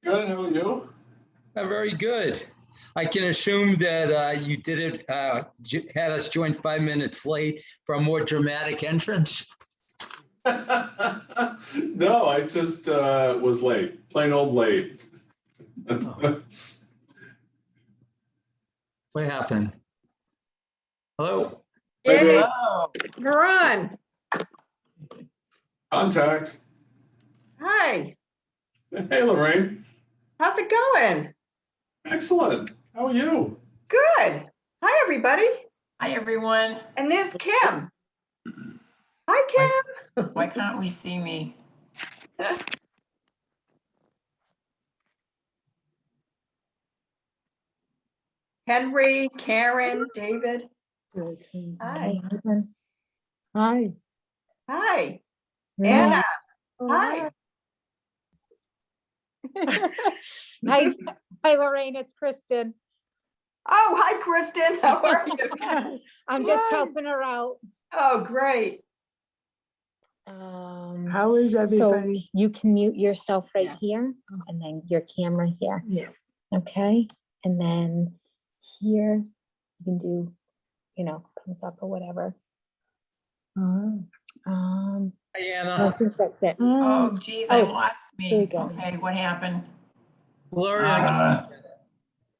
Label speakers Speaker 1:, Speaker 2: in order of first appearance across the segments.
Speaker 1: Good, how are you?
Speaker 2: Very good. I can assume that you did it, had us join 5 minutes late for a more dramatic entrance.
Speaker 1: No, I just was late, plain old late.
Speaker 2: What happened? Hello?
Speaker 3: Yay,
Speaker 4: Hello.
Speaker 3: you're on.
Speaker 1: Contact.
Speaker 3: Hi,
Speaker 1: Hey, Lorraine.
Speaker 3: how's it going?
Speaker 1: Excellent. How are you?
Speaker 3: Good. Hi, everybody.
Speaker 4: Hi, everyone.
Speaker 3: And there's Kim. Hi, Kim.
Speaker 4: Why can't we see me?
Speaker 3: Henry, Karen, David. Hi.
Speaker 5: Hi.
Speaker 3: Hi.
Speaker 5: Yeah.
Speaker 3: Anna. Hi.
Speaker 5: Hi, hi, Lorraine. It's Kristen.
Speaker 3: Oh, hi, Kristen. How are you?
Speaker 5: I'm just
Speaker 3: Hi.
Speaker 5: helping her out.
Speaker 3: Oh, great.
Speaker 6: How is
Speaker 5: So
Speaker 6: everybody?
Speaker 5: you can mute yourself right
Speaker 3: Yeah.
Speaker 5: here and then your camera here.
Speaker 6: Yeah.
Speaker 5: Okay. And then here you can do, thumbs up or whatever.
Speaker 2: Hi,
Speaker 5: I
Speaker 2: Anna.
Speaker 5: think that's it.
Speaker 4: Oh, geez, I
Speaker 5: Oh,
Speaker 4: lost
Speaker 5: there you
Speaker 4: me.
Speaker 5: go.
Speaker 4: Okay, what happened?
Speaker 2: Gloria,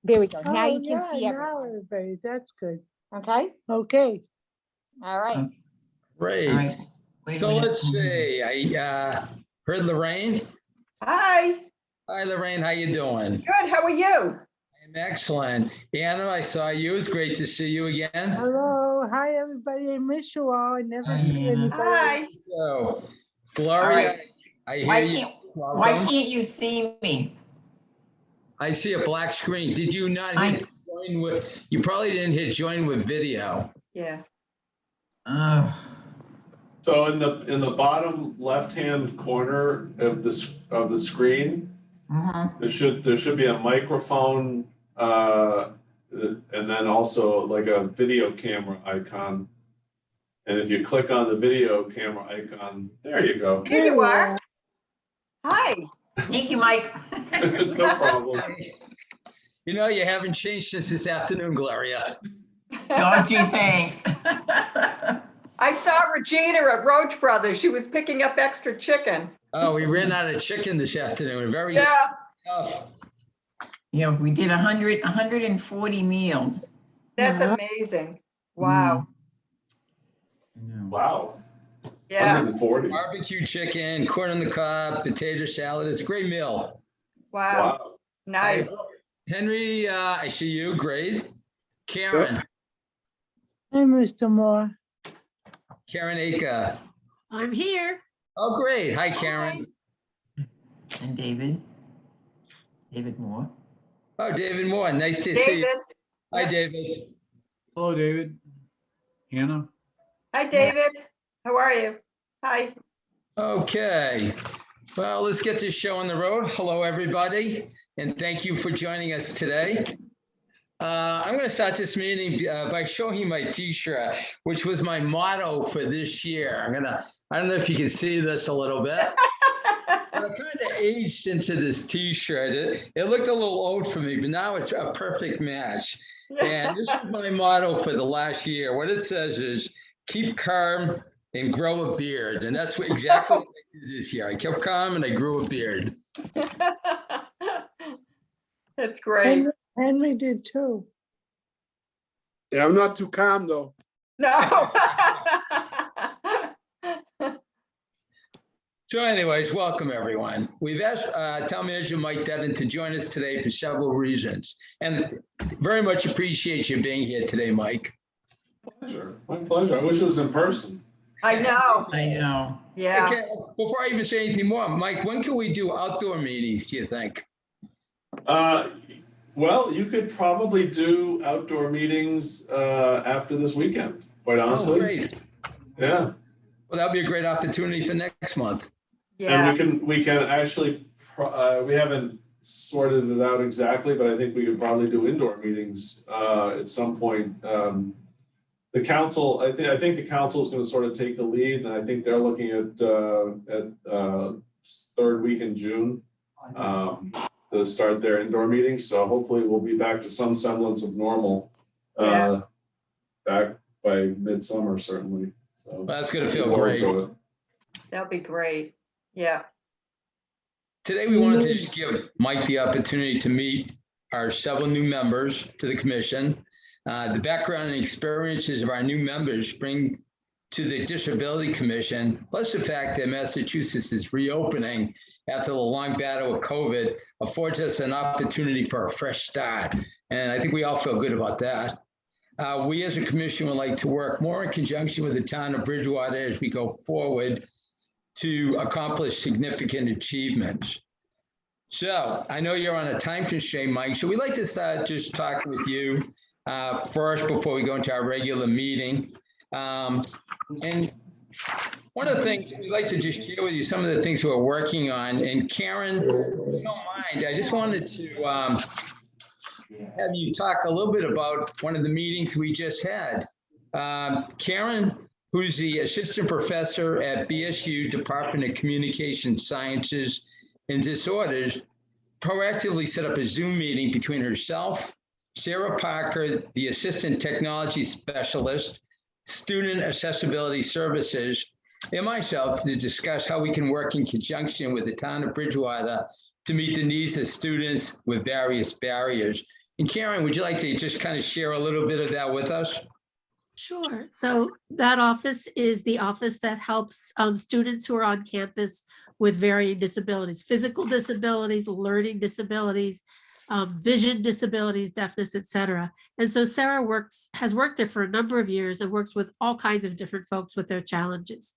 Speaker 5: There we go. Now
Speaker 6: Oh,
Speaker 5: you can
Speaker 6: yeah,
Speaker 5: see
Speaker 6: now
Speaker 5: everyone.
Speaker 6: everybody, that's good.
Speaker 5: Okay.
Speaker 6: Okay.
Speaker 5: All right.
Speaker 4: Okay, all
Speaker 2: great.
Speaker 4: right. Wait a
Speaker 2: So
Speaker 4: minute.
Speaker 2: let's see, I heard Lorraine.
Speaker 3: Hi.
Speaker 2: Hi, Lorraine, how you doing?
Speaker 3: Good. How are you?
Speaker 2: I'm excellent. Anna, I saw you. It's great to see you again.
Speaker 6: Hello. Hi, everybody. I miss you all. I never
Speaker 4: Hi,
Speaker 6: see
Speaker 4: Anna.
Speaker 6: anybody.
Speaker 3: Hi.
Speaker 2: So, Gloria, I hear
Speaker 4: Why
Speaker 2: you.
Speaker 4: can't, why
Speaker 2: Welcome.
Speaker 4: can't you see me?
Speaker 2: I see a black screen. Did you not hit join with, you probably didn't hit join with video.
Speaker 3: Yeah.
Speaker 4: Oh,
Speaker 1: So in the bottom left-hand corner of the screen, there should be a microphone, and then also like a video camera icon. And if you click on the video camera icon, there you go.
Speaker 3: Here you are. Hi.
Speaker 4: thank you, Mike.
Speaker 1: No problem.
Speaker 2: You know, you haven't changed since this afternoon, Gloria.
Speaker 4: Oh, gee, thanks.
Speaker 3: I saw Regina at Roach Brothers. She was picking up extra chicken.
Speaker 2: Oh, we ran out of chicken this afternoon. Very
Speaker 3: Yeah.
Speaker 2: tough.
Speaker 4: Yeah, we did 140 meals.
Speaker 3: That's
Speaker 6: Wow.
Speaker 3: amazing. Wow.
Speaker 1: Wow.
Speaker 3: Yeah.
Speaker 1: 140.
Speaker 2: Barbecue chicken, corn on the cob, potato salad. It's a great meal.
Speaker 3: Wow.
Speaker 1: Wow.
Speaker 3: Nice.
Speaker 2: Henry, I see you. Great. Karen,
Speaker 6: Hi, Mr. Moore.
Speaker 2: Karen Aka.
Speaker 6: I'm here.
Speaker 2: Oh, great. Hi, Karen.
Speaker 4: And David. David Moore.
Speaker 2: Oh, David Moore. Nice to see
Speaker 3: David.
Speaker 2: you. Hi, David.
Speaker 7: Hello, David. Hannah?
Speaker 3: Hi, David. How are you? Hi.
Speaker 2: Okay. Well, let's get this show on the road. Hello, everybody, and thank you for joining us today. I'm going to start this meeting by showing you my T-shirt, which was my motto for this year. I don't know if you can see this a little bit. But I kind of aged into this T-shirt. It looked a little old for me, but now it's a perfect match. And this is my motto for the last year. What it says is, keep calm and grow a beard. And that's exactly what I did this year. I kept calm and I grew a beard.
Speaker 3: That's great.
Speaker 6: Henry did too.
Speaker 8: Yeah, I'm not too calm though.
Speaker 3: No.
Speaker 2: So anyways, welcome everyone. We've asked Town Manager Mike Devon to join us today for several reasons. And very much appreciate you being here today, Mike.
Speaker 1: Pleasure. My pleasure. I wish it was in person.
Speaker 3: I know.
Speaker 4: I know.
Speaker 3: Yeah.
Speaker 2: Okay, before I even say anything more, Mike, when can we do outdoor meetings, do you think?
Speaker 1: Well, you could probably do outdoor meetings after this weekend, quite
Speaker 2: Oh,
Speaker 1: honestly.
Speaker 2: great.
Speaker 1: Yeah.
Speaker 2: Well, that'll be a great opportunity for next month.
Speaker 3: Yeah.
Speaker 1: And we can actually, we haven't sorted it out exactly, but I think we could probably do indoor meetings at some point. The council, I think the council is going to sort of take the lead, and I think they're looking at third week in June. The to start their indoor meetings, so hopefully we'll be back to some semblance of normal.
Speaker 3: Yeah.
Speaker 1: Back by midsummer, certainly, so.
Speaker 2: Well, that's gonna
Speaker 1: looking
Speaker 2: feel
Speaker 1: forward
Speaker 2: great.
Speaker 1: to it.
Speaker 3: That'd be great. Yeah.
Speaker 2: Today, we wanted to just give Mike the opportunity to meet our several new members to the commission. The background and experiences of our new members bring to the Disability Commission, plus the fact that Massachusetts is reopening after the long battle with COVID, affords us an opportunity for a fresh start. And I think we all feel good about that. We as a commission would like to work more in conjunction with the town of Bridgewater as we go forward to accomplish significant achievements. So I know you're on a time constraint, Mike, so we'd like to start just talking with you first before we go into our regular meeting. And one of the things we'd like to just share with you, some of the things we're working on. And Karen, if you don't mind, I just wanted to have you talk a little bit about one of the meetings we just had. Karen, who's the assistant professor at BSU Department of Communication Sciences and Disorders, proactively set up a Zoom meeting between herself, Sarah Parker, the assistant technology specialist, student accessibility services, and myself to discuss how we can work in conjunction with the town of Bridgewater to meet the needs of students with various barriers. And Karen, would you like to just kind of share a little bit of that with us?
Speaker 9: Sure. So that office is the office that helps students who are on campus with varying disabilities, physical disabilities, learning disabilities, vision disabilities, deafness, et cetera. And so Sarah has worked there for a number of years and works with all kinds of different folks with their challenges.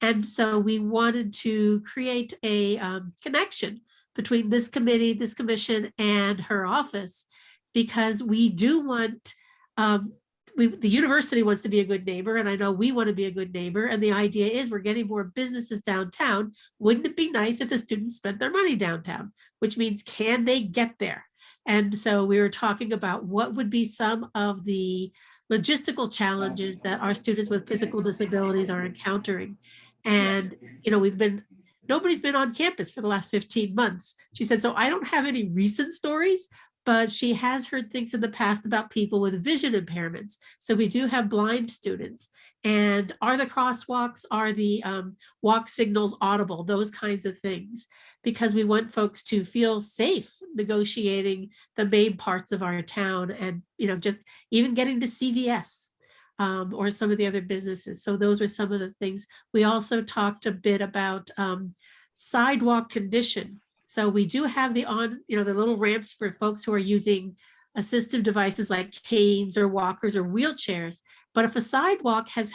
Speaker 9: And so we wanted to create a connection between this committee, this commission, and her office, because we do want, the university wants to be a good neighbor, and I know we want to be a good neighbor. And the idea is we're getting more businesses downtown. Wouldn't it be nice if the students spent their money downtown? Which means, can they get there? And so we were talking about what would be some of the logistical challenges that our students with physical disabilities are encountering. And, you know, nobody's been on campus for the last 15 months. She said, so I don't have any recent stories, but she has heard things in the past about people with vision impairments. So we do have blind students. And are the crosswalks, are the walk signals audible, those kinds of things, because we want folks to feel safe negotiating the main parts of our town and, you know, just even getting to CVS or some of the other businesses. So those were some of the things. We also talked a bit about sidewalk condition. So we do have the little ramps for folks who are using assistive devices like canes or walkers or wheelchairs. But if a sidewalk has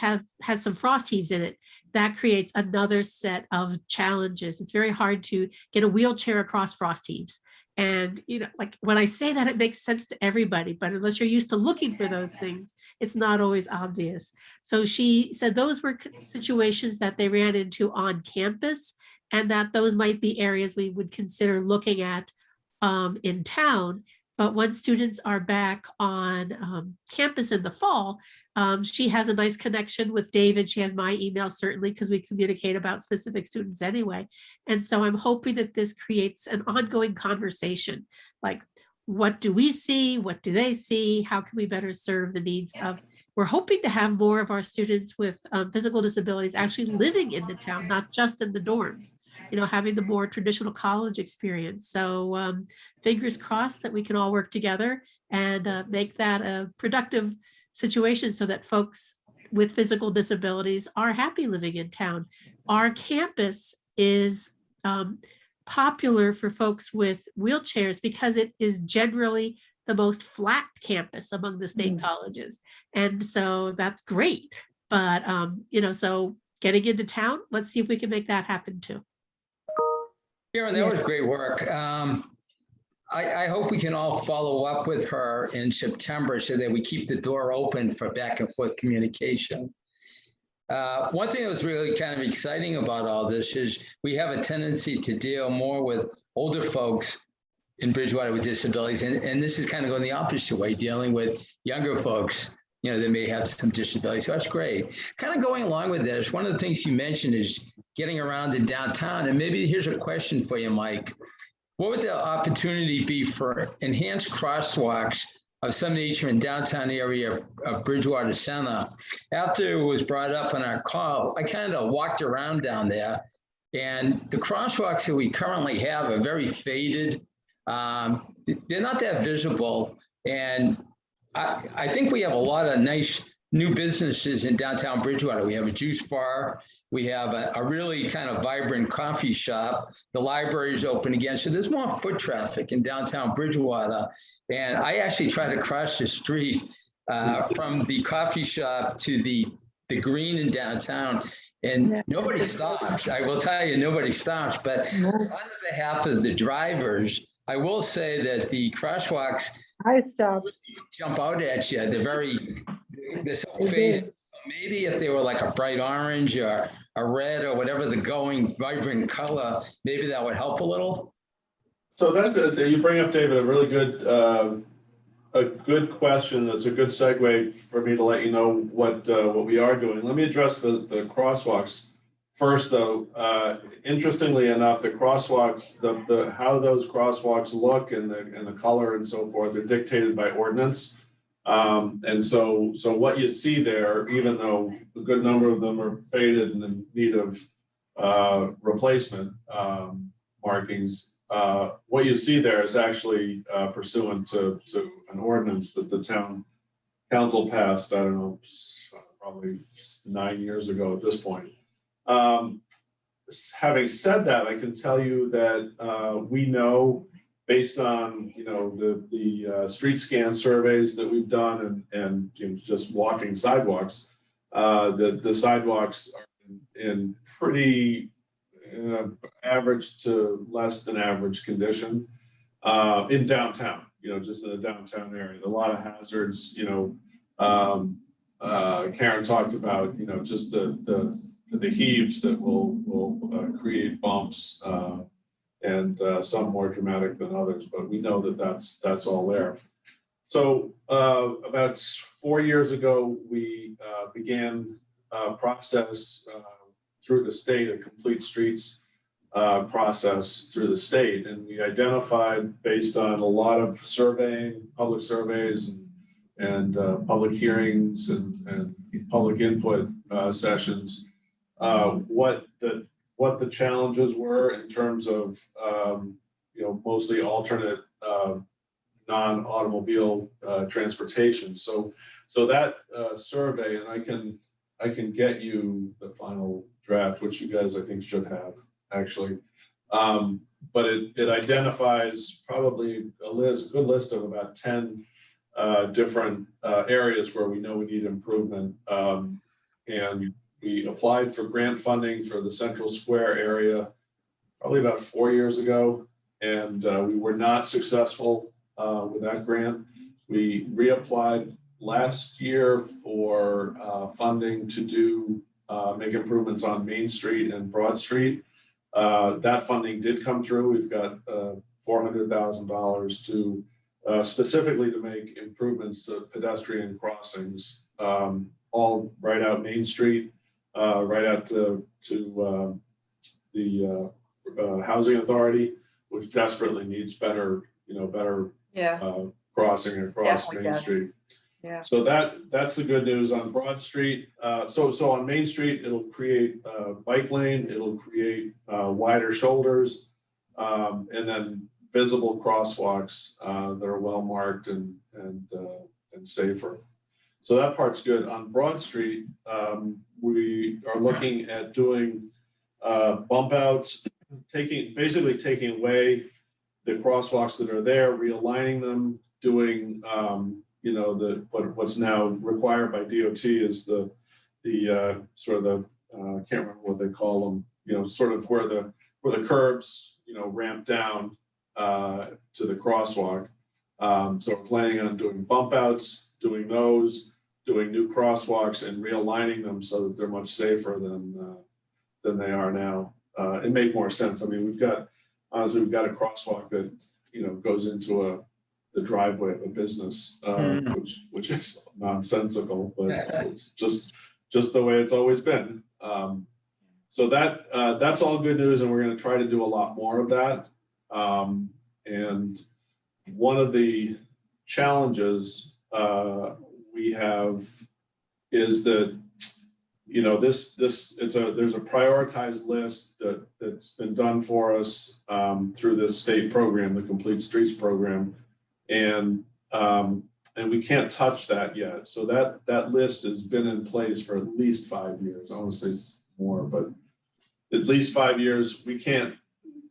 Speaker 9: some frost heaves in it, that creates another set of challenges. It's very hard to get a wheelchair across frost heaves. And, you know, like when I say that, it makes sense to everybody, but unless you're used to looking for those things, it's not always obvious. So she said those were situations that they ran into on campus, and that those might be areas we would consider looking at in town. But once students are back on campus in the fall, she has a nice connection with David. She has my email, certainly, because we communicate about specific students anyway. And so I'm hoping that this creates an ongoing conversation. Like, what do we see? What do they see? How can we better serve the needs of? We're hoping to have more of our students with physical disabilities actually living in the town, not just in the dorms, you know, having the more traditional college experience. So fingers crossed that we can all work together and make that a productive situation so that folks with physical disabilities are happy living in town. Our campus is popular for folks with wheelchairs because it is generally the most flat campus among the state colleges. And so that's great. But, you know, so getting into town, let's see if we can make that happen too.
Speaker 2: Karen, that was great work. I hope we can all follow up with her in September so that we keep the door open for back and forth communication. One thing that was really kind of exciting about all this is we have a tendency to deal more with older folks in Bridgewater with disabilities, and this is kind of going the opposite way, dealing with younger folks, you know, that may have some disabilities. So that's great. Kind of going along with this, one of the things you mentioned is getting around in downtown, and maybe here's a question for you, Mike. what would the opportunity be for enhanced crosswalks of some nature in downtown area of Bridgewater Center? After it was brought up on our call, I kind of walked around down there, and the crosswalks that we currently have are very faded. They're not that visible, and I think we have a lot of nice new businesses in downtown Bridgewater. We have a juice bar. We have a really kind of vibrant coffee shop. The library is open again. So there's more foot traffic in downtown Bridgewater. And I actually try to cross the street from the coffee shop to the green in downtown. And nobody stops. I will tell you, nobody stops. But on behalf of the drivers, I will say that the crosswalks
Speaker 6: I stopped.
Speaker 2: jump out at you. They're so faded. Maybe if they were like a bright orange or a red or whatever the going vibrant color, maybe that would help a little.
Speaker 1: So that's it. You bring up, David, a really good, a good question. That's a good segue for me to let you know what we are doing. Let me address the crosswalks first, though. Interestingly enough, the crosswalks, the how those crosswalks look and the color and so forth are dictated by ordinance. And so what you see there, even though a good number of them are faded and in need of replacement markings, what you see there is actually pursuant to an ordinance that the town council passed, I don't know, probably 9 years ago at this point. Having said that, I can tell you that we know, based on the street scan surveys that we've done and just walking sidewalks, the sidewalks are in pretty average to less than average condition in downtown. Just in the downtown area, a lot of hazards. Karen talked about just the heaves that will create bumps. And some more dramatic than others, but we know that that's all there. So about 4 years ago, we began a process through the state, a complete streets process through the state, and we identified, based on a lot of surveying, public surveys, and public hearings and public input sessions, what the challenges were in terms of mostly alternate non-automobile transportation. So that survey, and I can get you the final draft, which you guys I think should have actually, but it identifies probably a good list of about 10 different areas where we know we need improvement, and we applied for grant funding for the Central Square area probably about 4 years ago, and we were not successful with that grant. We reapplied last year for funding to make improvements on Main Street and Broad Street. That funding did come through. We've got $400,000 to specifically to make improvements to pedestrian crossings, all right out Main Street. Right out to the housing authority, which desperately needs better crossing across Main Street.
Speaker 3: Yeah.
Speaker 1: So that's the good news on Broad Street. So on Main Street, it'll create a bike lane. It'll create wider shoulders, and then visible crosswalks that are well marked and safer. So that part's good. On Broad Street, we are looking at doing bump outs, basically taking away the crosswalks that are there, realigning them, doing what's now required by DOT is the sort of the I can't remember what they call them, sort of where the curbs ramp down to the crosswalk. So we're planning on doing bump outs, doing those, doing new crosswalks and realigning them so that they're much safer than they are now. It made more sense. I mean, we've got a crosswalk that goes into the driveway of a business, which is nonsensical, but it's just the way it's always been. So that's all good news, and we're going to try to do a lot more of that. And one of the challenges we have is that, you know, there's a prioritized list that's been done for us through this state program, the Complete Streets program, and we can't touch that yet. So that list has been in place for at least 5 years. I want to say more, but at least 5 years. We can't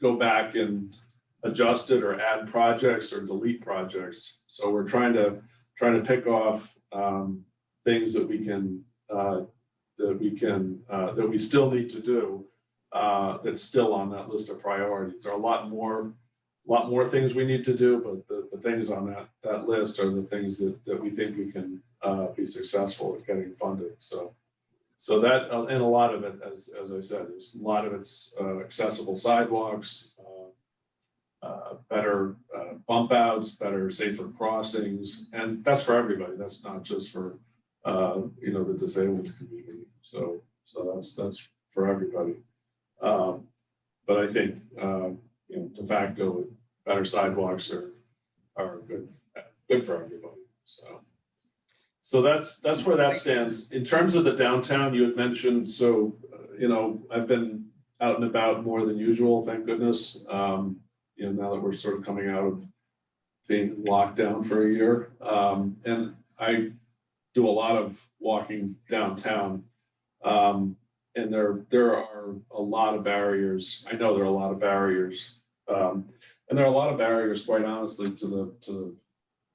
Speaker 1: go back and adjust it or add projects or delete projects. So we're trying to pick off things that we still need to do that's still on that list of priorities. There are a lot more things we need to do, but the things on that list are the things that we think we can be successful at getting funded. So that, and a lot of it, as I said, there's a lot of it's accessible sidewalks, better bump outs, better, safer crossings, and that's for everybody. That's not just for the disabled community. So that's for everybody. But I think de facto, better sidewalks are good for everybody. So that's where that stands. In terms of the downtown, you had mentioned, so I've been out and about more than usual, thank goodness. Now that we're sort of coming out of being locked down for a year. And I do a lot of walking downtown. And there are a lot of barriers. I know there are a lot of barriers. And there are a lot of barriers, quite honestly, to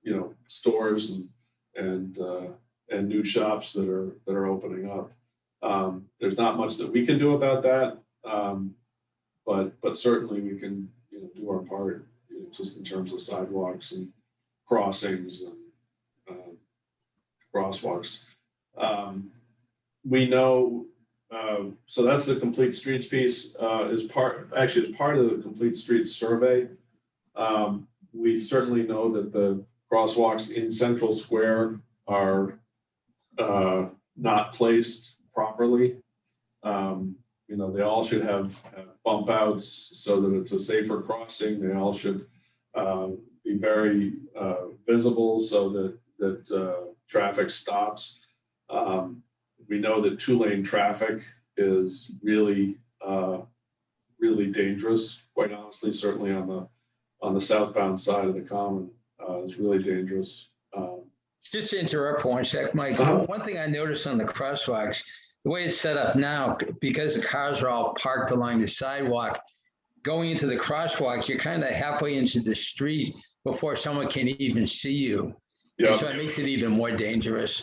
Speaker 1: the stores and new shops that are opening up. There's not much that we can do about that. But certainly we can do our part, just in terms of sidewalks and crossings and crosswalks. We know, so that's the Complete Streets piece. As part of the Complete Streets survey, we certainly know that the crosswalks in Central Square are not placed properly. They all should have bump outs so that it's a safer crossing. They all should be very visible so that traffic stops. We know that 2-lane traffic is really dangerous, quite honestly, certainly on the southbound side of the common is really dangerous.
Speaker 2: Just to interrupt for 1 sec, Mike, one thing I noticed on the crosswalks, the way it's set up now, because the cars are all parked along the sidewalk, going into the crosswalk, you're kind of halfway into the street before someone can even see you. Yep. So it makes it even more dangerous.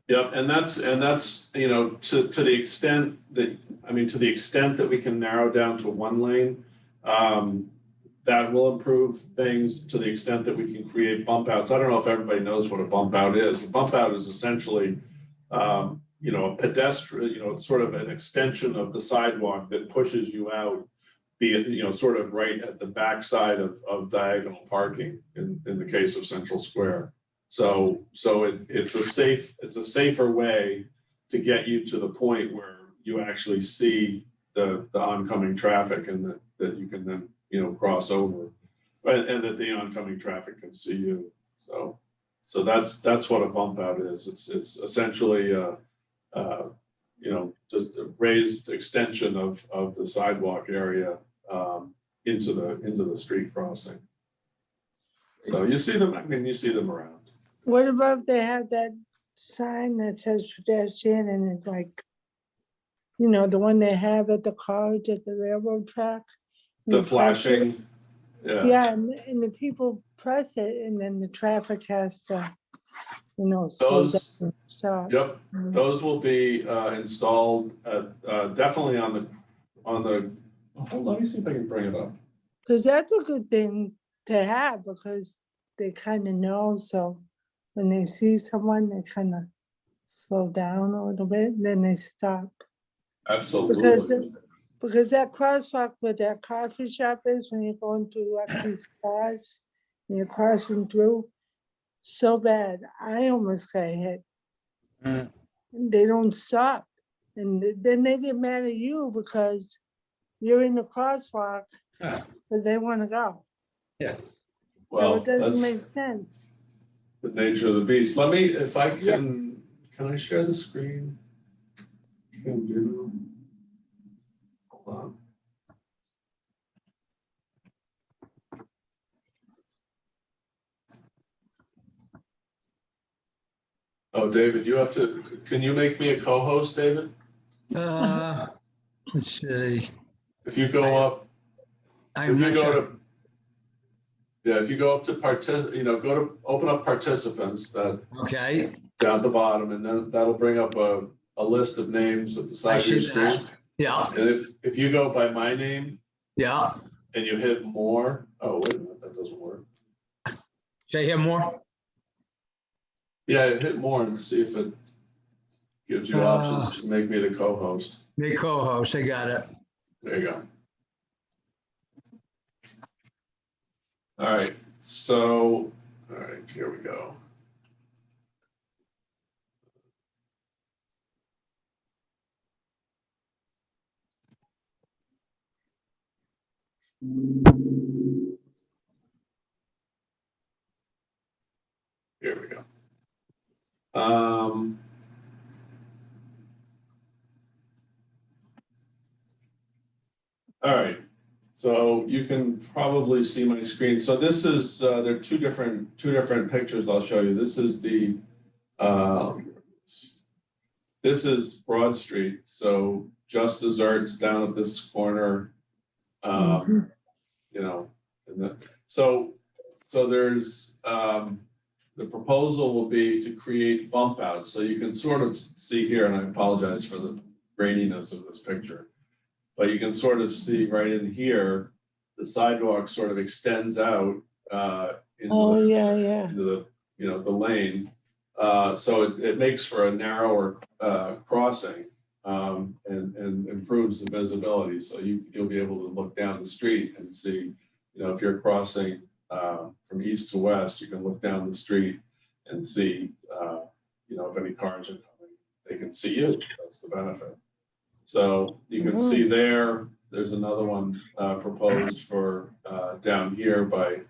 Speaker 1: Yep, and that's to the extent that we can narrow down to 1 lane, that will improve things. To the extent that we can create bump outs. I don't know if everybody knows what a bump out is. A bump out is essentially a pedestrian, sort of an extension of the sidewalk that pushes you out, be it, sort of right at the backside of diagonal parking in the case of Central Square. So it's a safer way to get you to the point where you actually see the oncoming traffic, and that you can then, cross over, and that the oncoming traffic can see you. So that's what a bump out is. It's essentially just a raised extension of the sidewalk area into the street crossing. So you see them. You see them around.
Speaker 6: What about if they have that sign that says pedestrian and it's like, the one they have at the college at the railroad track?
Speaker 1: The flashing. Yeah.
Speaker 6: Yeah, and the people press it, and then the traffic has to, slow down. So,
Speaker 1: yep, those will be installed definitely on the. Hold on, let me see if I can bring it up.
Speaker 6: because that's a good thing to have, because they kind of know. So when they see someone, they kind of slow down a little bit, and then they stop.
Speaker 1: Absolutely.
Speaker 6: Because that crosswalk where that coffee shop is, when you're going through these cars and you're crossing through, so bad. I almost got hit. They don't stop. And then they get mad at you because you're in the crosswalk because they want to go. So
Speaker 1: Well,
Speaker 6: it doesn't
Speaker 1: that's
Speaker 6: make sense.
Speaker 1: the nature of the beast. Let me, if I can I share the screen? Can do. Hold on. Oh, David, you have to, can you make me a co-host, David?
Speaker 2: Let's see.
Speaker 1: If you go up,
Speaker 2: I'm
Speaker 1: if you
Speaker 2: not
Speaker 1: go
Speaker 2: sure.
Speaker 1: to, yeah, if you go up to go to open up participants, that
Speaker 2: Okay,
Speaker 1: down at the bottom, and then that'll bring up a list of names at the
Speaker 2: I
Speaker 1: side of your
Speaker 2: see that.
Speaker 1: screen.
Speaker 2: Yeah,
Speaker 1: And if you go by my name
Speaker 2: yeah.
Speaker 1: and you hit more, oh, wait a minute, that doesn't work.
Speaker 2: Should I hear more?
Speaker 1: Yeah, hit more and see if it gives you options to make me the co-host.
Speaker 2: Me co-host, I got it.
Speaker 1: There you go. All right, so, all right, here we go. Here we go. All right, so you can probably see my screen. So this is, there are two different pictures I'll show you. This is the, this is Broad Street. So Just Desserts down at this corner, you know, so there's, the proposal will be to create bump outs. So you can sort of see here, and I apologize for the graininess of this picture, but you can sort of see right in here, the sidewalk sort of extends out into the, you know, the lane. So it makes for a narrower crossing and improves the visibility. So you'll be able to look down the street and see, you know, if you're crossing from east to west, you can look down the street and see, you know, if any cars are coming, they can see you. That's the benefit. So you can see there's another one proposed for down here by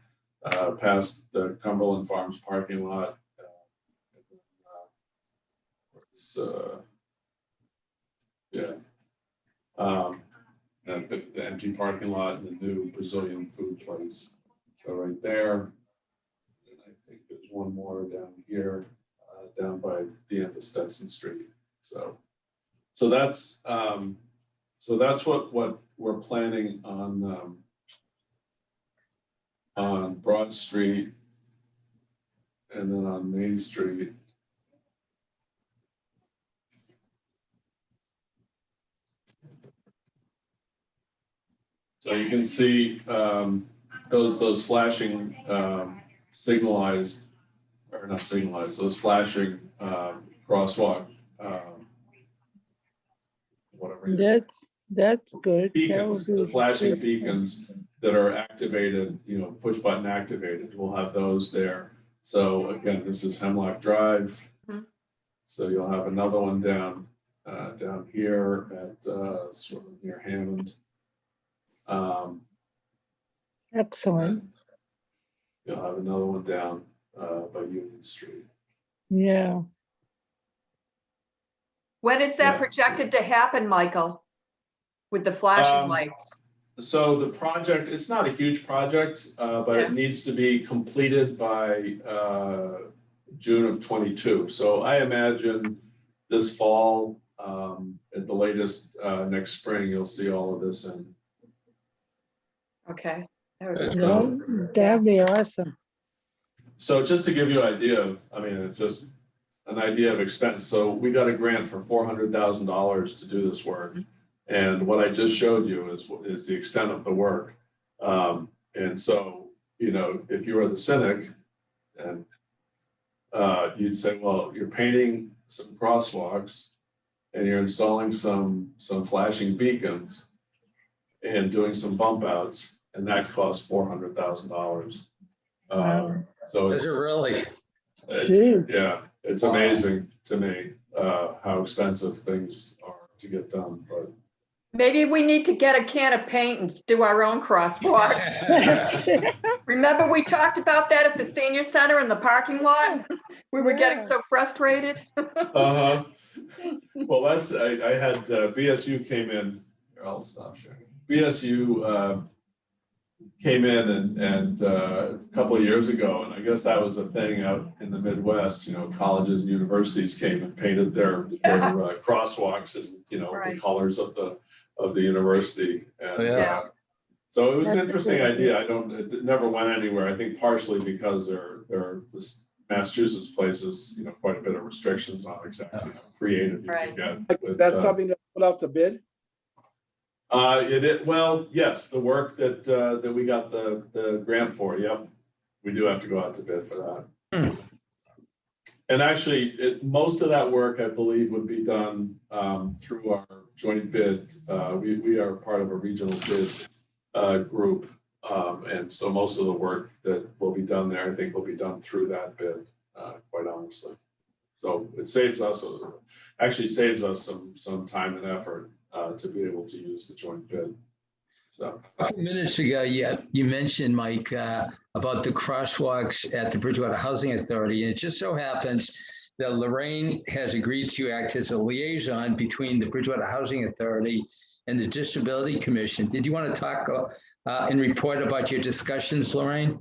Speaker 1: past the Cumberland Farms parking lot. And the empty parking lot and the new Brazilian food place. So right there, and I think there's one more down here, down by the end of Stetson Street. So that's what we're planning on Broad Street, and then on Main Street. So you can see those flashing signalized, or not signalized, those flashing crosswalk, whatever.
Speaker 6: That's good.
Speaker 1: Beacons, the flashing beacons that are activated, you know, push button activated. We'll have those there. So again, this is Hemlock Drive. So you'll have another one down here at sort of near Hammond.
Speaker 6: Excellent.
Speaker 1: You'll have another one down by Union Street.
Speaker 6: Yeah.
Speaker 3: When is that projected to happen, Michael? With the flashing lights?
Speaker 1: So the project, it's not a huge project, but it needs to be completed by June of 22. So I imagine this fall, at the latest next spring, you'll see all of this in.
Speaker 3: Okay.
Speaker 6: That'd be awesome.
Speaker 1: So just to give you an idea of, I mean, it's just an idea of expense. So we got a grant for $400,000 to do this work. And what I just showed you is the extent of the work. And so, you know, if you were the cynic and you'd say, well, you're painting some crosswalks and you're installing some flashing beacons and doing some bump outs, and that costs $400,000. So it's
Speaker 2: really?
Speaker 1: It's amazing to me how expensive things are to get done. But
Speaker 3: Maybe we need to get a can of paint and do our own crosswalks. Remember, we talked about that at the senior center in the parking lot? We were getting
Speaker 6: Yeah.
Speaker 3: so frustrated.
Speaker 1: Uh-huh. Well, I had BSU came in, I'll stop sharing. BSU came in and a couple of years ago, and I guess that was a thing out in the Midwest, colleges and universities came and painted their crosswalks and, the
Speaker 3: Right.
Speaker 1: colors of the university. And
Speaker 3: Yeah.
Speaker 1: so it was an
Speaker 6: That's a
Speaker 1: interesting
Speaker 6: good
Speaker 1: idea. It never went anywhere. I think partially because this Massachusetts places, quite a bit of restrictions on exactly how creative you
Speaker 3: Right.
Speaker 1: can get. with,
Speaker 8: That's something to put out to bid?
Speaker 1: Well, yes, the work that we got the grant for, yep. We do have to go out to bid for that. And actually, most of that work, I believe, would be done through our joint bid. We are part of a regional bid group. And so most of the work that will be done there, I think will be done through that bid, quite honestly. So it saves us some time and effort to be able to use the joint bid. So
Speaker 2: A couple minutes ago, you mentioned, Mike, about the crosswalks at the Bridgewater Housing Authority. And it just so happens that Lorraine has agreed to act as a liaison between the Bridgewater Housing Authority and the Disability Commission. Did you want to talk and report about your discussions, Lorraine?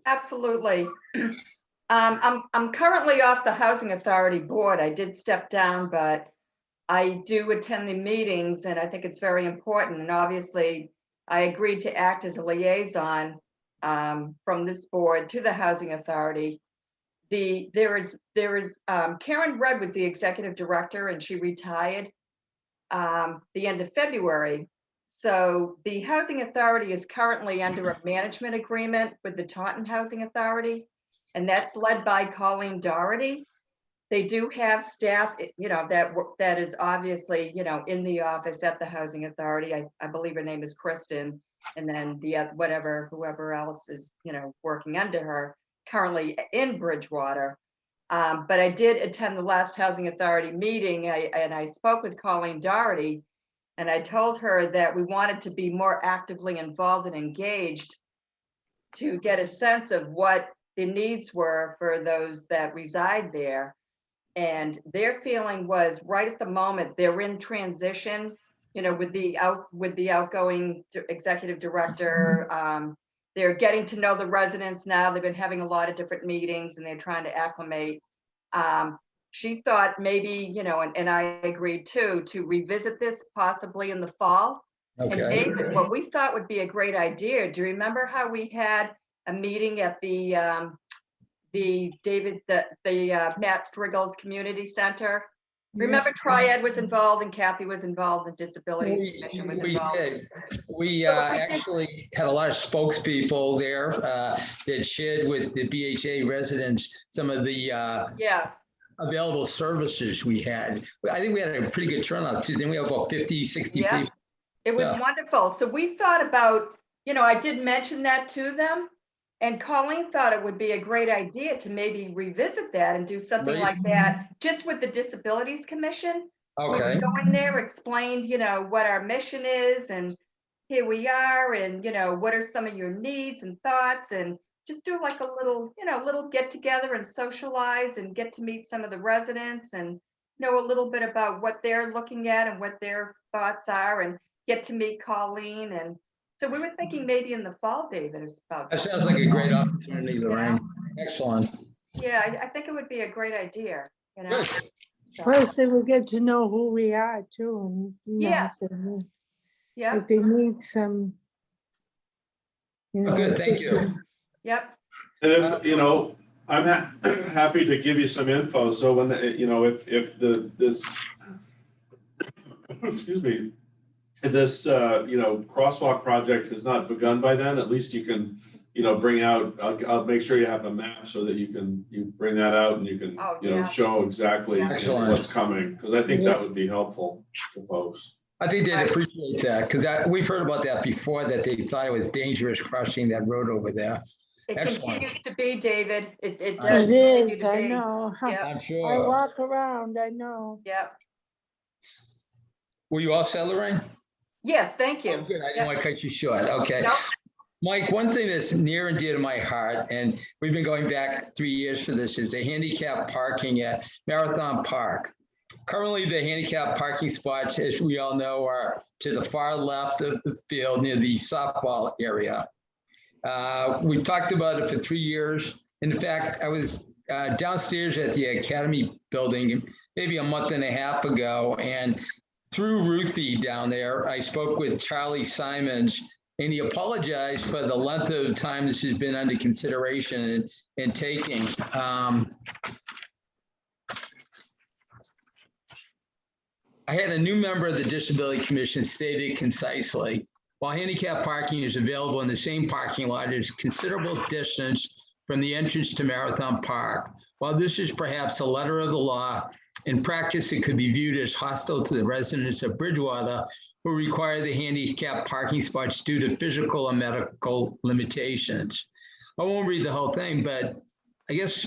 Speaker 3: Absolutely. I'm currently off the Housing Authority board. I did step down, but I do attend the meetings and I think it's very important. And obviously I agreed to act as a liaison from this board to the Housing Authority. There is Karen Rudd was the executive director and she retired the end of February. So the Housing Authority is currently under a management agreement with the Taunton Housing Authority, and that's led by Colleen Doherty. They do have staff, that is obviously, in the office at the Housing Authority. I believe her name is Kristen, and then whoever else is, working under her currently in Bridgewater. But I did attend the last Housing Authority meeting, and I spoke with Colleen Doherty, and I told her that we wanted to be more actively involved and engaged to get a sense of what the needs were for those that reside there. And their feeling was right at the moment, they're in transition, with the outgoing executive director. They're getting to know the residents now. They've been having a lot of different meetings and they're trying to acclimate. She thought maybe, and I agreed too, to revisit this possibly in the fall. And David, what we thought would be a great idea, do you remember how we had a meeting at the Matt Striggles Community Center? Remember Triad was involved and Kathy was involved, the Disabilities Commission was involved.
Speaker 2: We actually had a lot of spokespeople there that shared with the BHA residents some of the available services we had. I think we had a pretty good turnout too. Then we have about 50, 60 people.
Speaker 3: It was wonderful. So we thought about, I did mention that to them. And Colleen thought it would be a great idea to maybe revisit that and do something like that just with the Disabilities Commission.
Speaker 2: Okay.
Speaker 3: We would go in there, explained, what our mission is and here we are and, what are some of your needs and thoughts, and just do like a little, little get together and socialize and get to meet some of the residents and know a little bit about what they're looking at and what their thoughts are, and get to meet Colleen. And so we were thinking maybe in the fall, David, is about.
Speaker 2: That sounds like a great opportunity, Lorraine. Excellent.
Speaker 3: Yeah, I think it would be a great idea,
Speaker 2: Good.
Speaker 3: So,
Speaker 6: Plus, they will get to know who we are too. And,
Speaker 3: Yes. Yeah,
Speaker 6: if they need some.
Speaker 2: Good, thank you.
Speaker 3: yep,
Speaker 1: And if, I'm happy to give you some info. So when, if this, excuse me, if this, crosswalk project has not begun by then, at least you can, bring out, I'll make sure you have a map so that you bring that out and you can, show exactly what's coming. Because I think that would be helpful to folks.
Speaker 2: I think they'd appreciate that because we've heard about that before, that they thought it was dangerous crossing that road over there.
Speaker 3: it
Speaker 2: Excellent.
Speaker 3: continues to be, David. It
Speaker 6: It
Speaker 3: does continue
Speaker 6: is,
Speaker 3: to
Speaker 6: I
Speaker 3: be.
Speaker 6: know.
Speaker 3: Yep,
Speaker 2: I'm
Speaker 6: I
Speaker 2: sure.
Speaker 6: walk around, I know.
Speaker 3: yep.
Speaker 2: Were you all set, Lorraine?
Speaker 3: Yes, thank you.
Speaker 2: Oh, good. I didn't
Speaker 3: Yep.
Speaker 2: want to cut you short. Okay.
Speaker 3: Nope.
Speaker 2: Mike, one thing that's near and dear to my heart, and we've been going back 3 years for this, is the handicap parking at Marathon Park. Currently, the handicap parking spots, as we all know, are to the far left of the field near the softball area. We've talked about it for 3 years. In fact, I was downstairs at the Academy building maybe a month and a half ago, and through Ruthie down there, I spoke with Charlie Simons, and he apologized for the length of time this has been under consideration and taking. I had a new member of the Disability Commission stated concisely, while handicap parking is available in the same parking lot, there's considerable distance from the entrance to Marathon Park. While this is perhaps a letter of the law, in practice, it could be viewed as hostile to the residents of Bridgewater who require the handicap parking spots due to physical and medical limitations. I won't read the whole thing, but I guess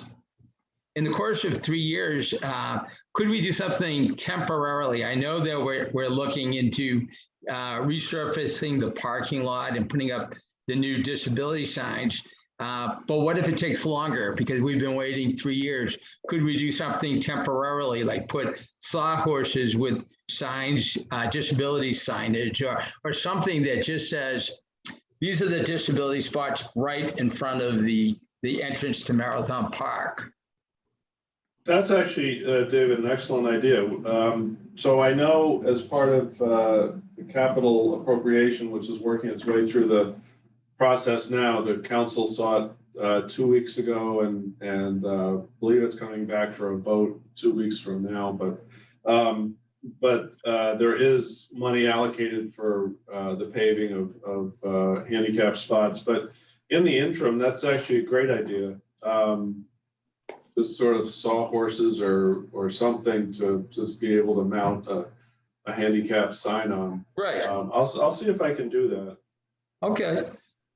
Speaker 2: in the course of 3 years, could we do something temporarily? I know that we're looking into resurfacing the parking lot and putting up the new disability signs. But what if it takes longer? Because we've been waiting 3 years. Could we do something temporarily, like put sawhorses with signs, disability signage, or something that just says, these are the disability spots right in front of the entrance to Marathon Park?
Speaker 1: That's actually, David, an excellent idea. So I know as part of the capital appropriation, which is working its way through the process now, the council saw it 2 weeks ago and believe it's coming back for a vote 2 weeks from now. But there is money allocated for the paving of handicap spots. But in the interim, that's actually a great idea. Just sort of sawhorses or something to just be able to mount a handicap sign on.
Speaker 2: Right.
Speaker 1: I'll see if I can do that.
Speaker 2: Okay.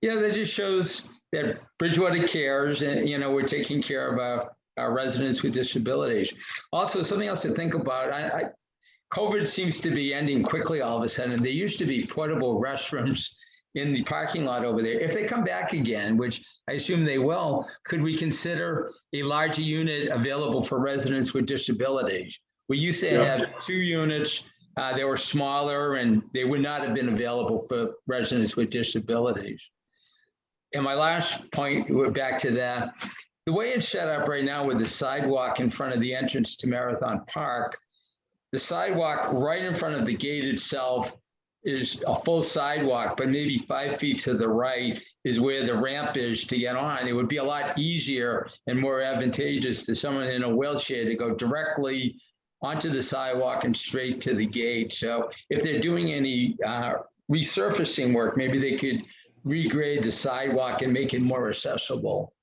Speaker 2: Yeah, that just shows that Bridgewater cares, and we're taking care of our residents with disabilities. Also, something else to think about. COVID seems to be ending quickly all of a sudden. There used to be portable restrooms in the parking lot over there. If they come back again, which I assume they will, could we consider a larger unit available for residents with disabilities? We used to have 2 units. They were smaller and they would not have been available for residents with disabilities. And my last point, we're back to that. The way it's set up right now with the sidewalk in front of the entrance to Marathon Park, the sidewalk right in front of the gate itself is a full sidewalk, but maybe 5 feet to the right is where the ramp is to get on. It would be a lot easier and more advantageous to someone in a wheelchair to go directly onto the sidewalk and straight to the gate. So if they're doing any resurfacing work, maybe they could regrade the sidewalk and make it more accessible.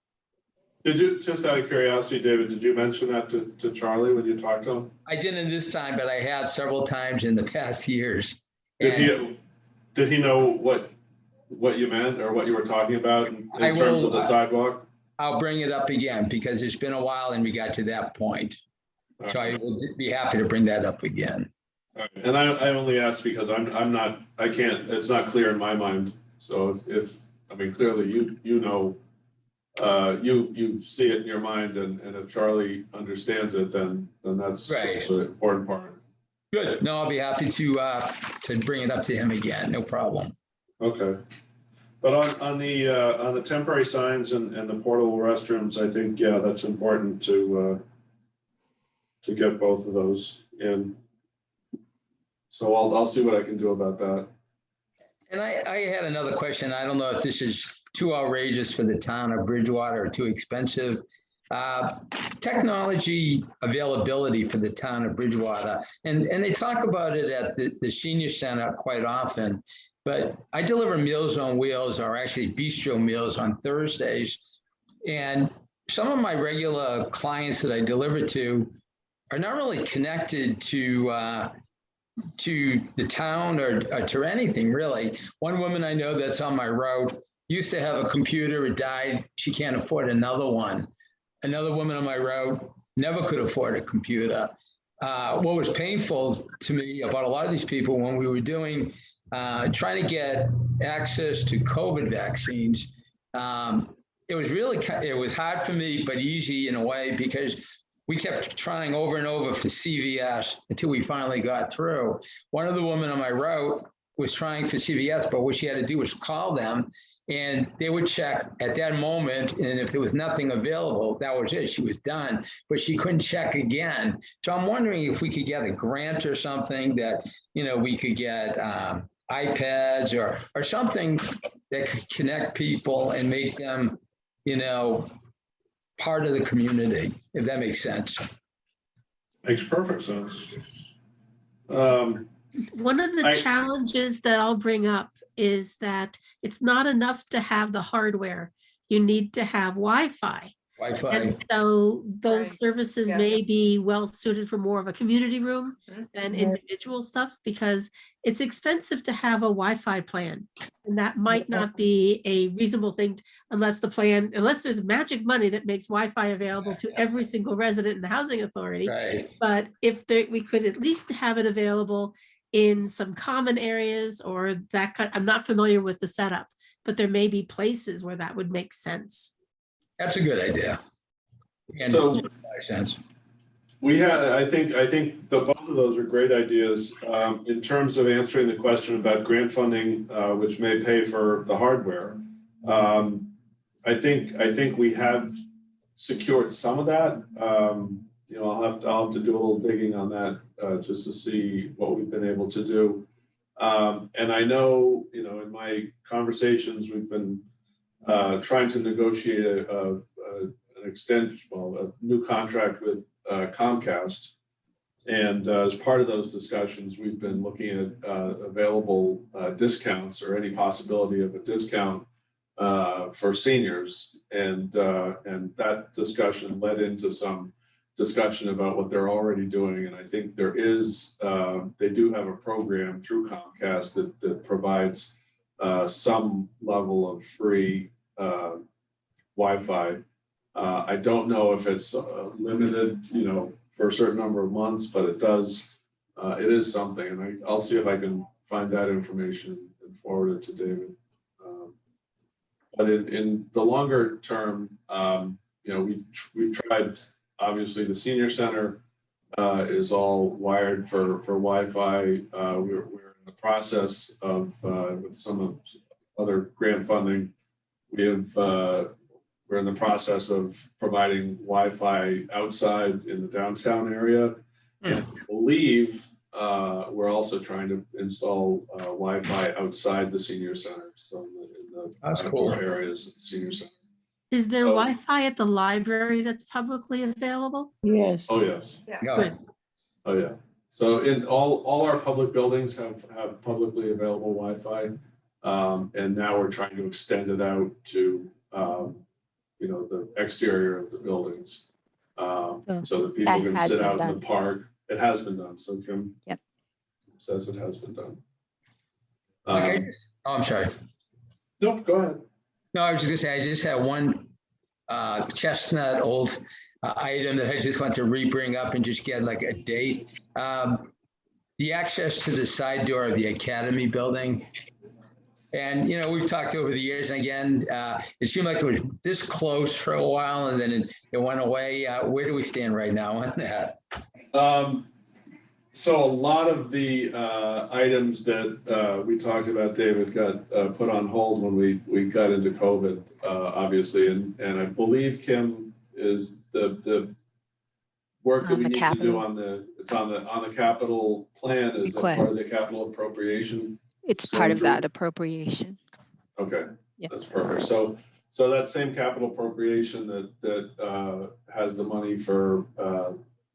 Speaker 1: Did you, just out of curiosity, David, did you mention that to Charlie when you talked to him?
Speaker 2: I didn't this time, but I have several times in the past years.
Speaker 1: Did he know what you meant or what you were talking about in terms of the sidewalk?
Speaker 2: I'll bring it up again because it's been a while and we got to that point. So I will be happy to bring that up again.
Speaker 1: Right. And I only asked because I can't, it's not clear in my mind. So if I mean, clearly you know, you see it in your mind, and if Charlie understands it, then that's
Speaker 2: right.
Speaker 1: The important part.
Speaker 2: Good. No, I'll be happy to bring it up to him again. No problem.
Speaker 1: Okay. But on the temporary signs and the portable restrooms, I think, yeah, that's important to get both of those in. So I'll see what I can do about that.
Speaker 2: And I had another question. I don't know if this is too outrageous for the town of Bridgewater or too expensive. Technology availability for the town of Bridgewater. And they talk about it at the senior center quite often, but I deliver Meals on Wheels, or actually bistro meals, on Thursdays. And some of my regular clients that I deliver to are not really connected to the town or to anything really. One woman I know that's on my route used to have a computer, it died, she can't afford another one. Another woman on my route never could afford a computer. What was painful to me about a lot of these people when we were doing trying to get access to COVID vaccines. It was really, it was hard for me, but easy in a way, because we kept trying over and over for CVS until we finally got through. One of the women on my route was trying for CVS, but what she had to do was call them, and they would check at that moment. And if there was nothing available, that was it. She was done, but she couldn't check again. So I'm wondering if we could get a grant or something that, we could get iPads or something that could connect people and make them, part of the community, if that makes sense.
Speaker 1: Makes perfect sense.
Speaker 9: One of the
Speaker 1: I-
Speaker 9: challenges that I'll bring up is that it's not enough to have the hardware. You need to have Wi-Fi.
Speaker 2: Wi-Fi.
Speaker 9: And so those
Speaker 3: Right.
Speaker 9: services
Speaker 3: Yeah.
Speaker 9: may be well suited for more of a community room than
Speaker 6: Right.
Speaker 9: individual stuff, because it's expensive to have a Wi-Fi plan. And that might not be a reasonable thing unless there's magic money that makes Wi-Fi available to every single resident in the housing authority.
Speaker 2: Right.
Speaker 9: But if we could at least have it available in some common areas or that kind, I'm not familiar with the setup, but there may be places where that would make sense.
Speaker 2: That's a good idea. And
Speaker 1: So-
Speaker 2: it makes sense.
Speaker 1: We had, I think both of those are great ideas. In terms of answering the question about grant funding, which may pay for the hardware. I think we have secured some of that. I'll have to do a little digging on that just to see what we've been able to do. And I know, in my conversations, we've been trying to negotiate an a new contract with Comcast. And as part of those discussions, we've been looking at available discounts or any possibility of a discount for seniors. And that discussion led into some discussion about what they're already doing. And I think there is, they do have a program through Comcast that provides some level of free Wi-Fi. I don't know if it's limited, for a certain number of months, but it is something. And I'll see if I can find that information and forward it to David. But in the longer term, we've tried, obviously the senior center is all wired for Wi-Fi. We're in the process of, with some of other grant funding, we're in the process of providing Wi-Fi outside in the downtown area. And I believe we're also trying to install Wi-Fi outside the senior center. So in the
Speaker 2: That's cool.
Speaker 1: areas of the senior center.
Speaker 9: Is there
Speaker 1: So-
Speaker 9: Wi-Fi at the library that's publicly available?
Speaker 6: Yes.
Speaker 1: Oh, yes.
Speaker 2: Yeah.
Speaker 9: Good.
Speaker 1: Oh, yeah. So in all our public buildings have publicly available Wi-Fi. And now we're trying to extend it out to, the exterior of the buildings. So that people
Speaker 5: that
Speaker 1: can
Speaker 5: has
Speaker 1: sit
Speaker 5: been
Speaker 1: out in
Speaker 5: done.
Speaker 1: the park. It has been done. So Kim
Speaker 5: Yep.
Speaker 1: says it has been done.
Speaker 2: Okay. I'm sorry.
Speaker 1: Nope, go ahead.
Speaker 2: No, I was just gonna say, I just had one chestnut old item that I just want to re-bring up and just get like a date. The access to the side door of the Academy building. And, we've talked over the years, and again, it seemed like it was this close for a while and then it went away. Where do we stand right now on that?
Speaker 1: So a lot of the items that we talked about, David, got put on hold when we got into COVID, obviously, and I believe Kim is the work
Speaker 5: It's
Speaker 1: that
Speaker 5: on
Speaker 1: we
Speaker 5: the
Speaker 1: need to
Speaker 5: capital.
Speaker 1: do on the capital plan. Is that part of the capital appropriation?
Speaker 5: It's
Speaker 1: So
Speaker 5: part of
Speaker 1: for-
Speaker 5: that appropriation.
Speaker 1: Okay,
Speaker 5: Yeah.
Speaker 1: that's perfect. So that same capital appropriation that has the money for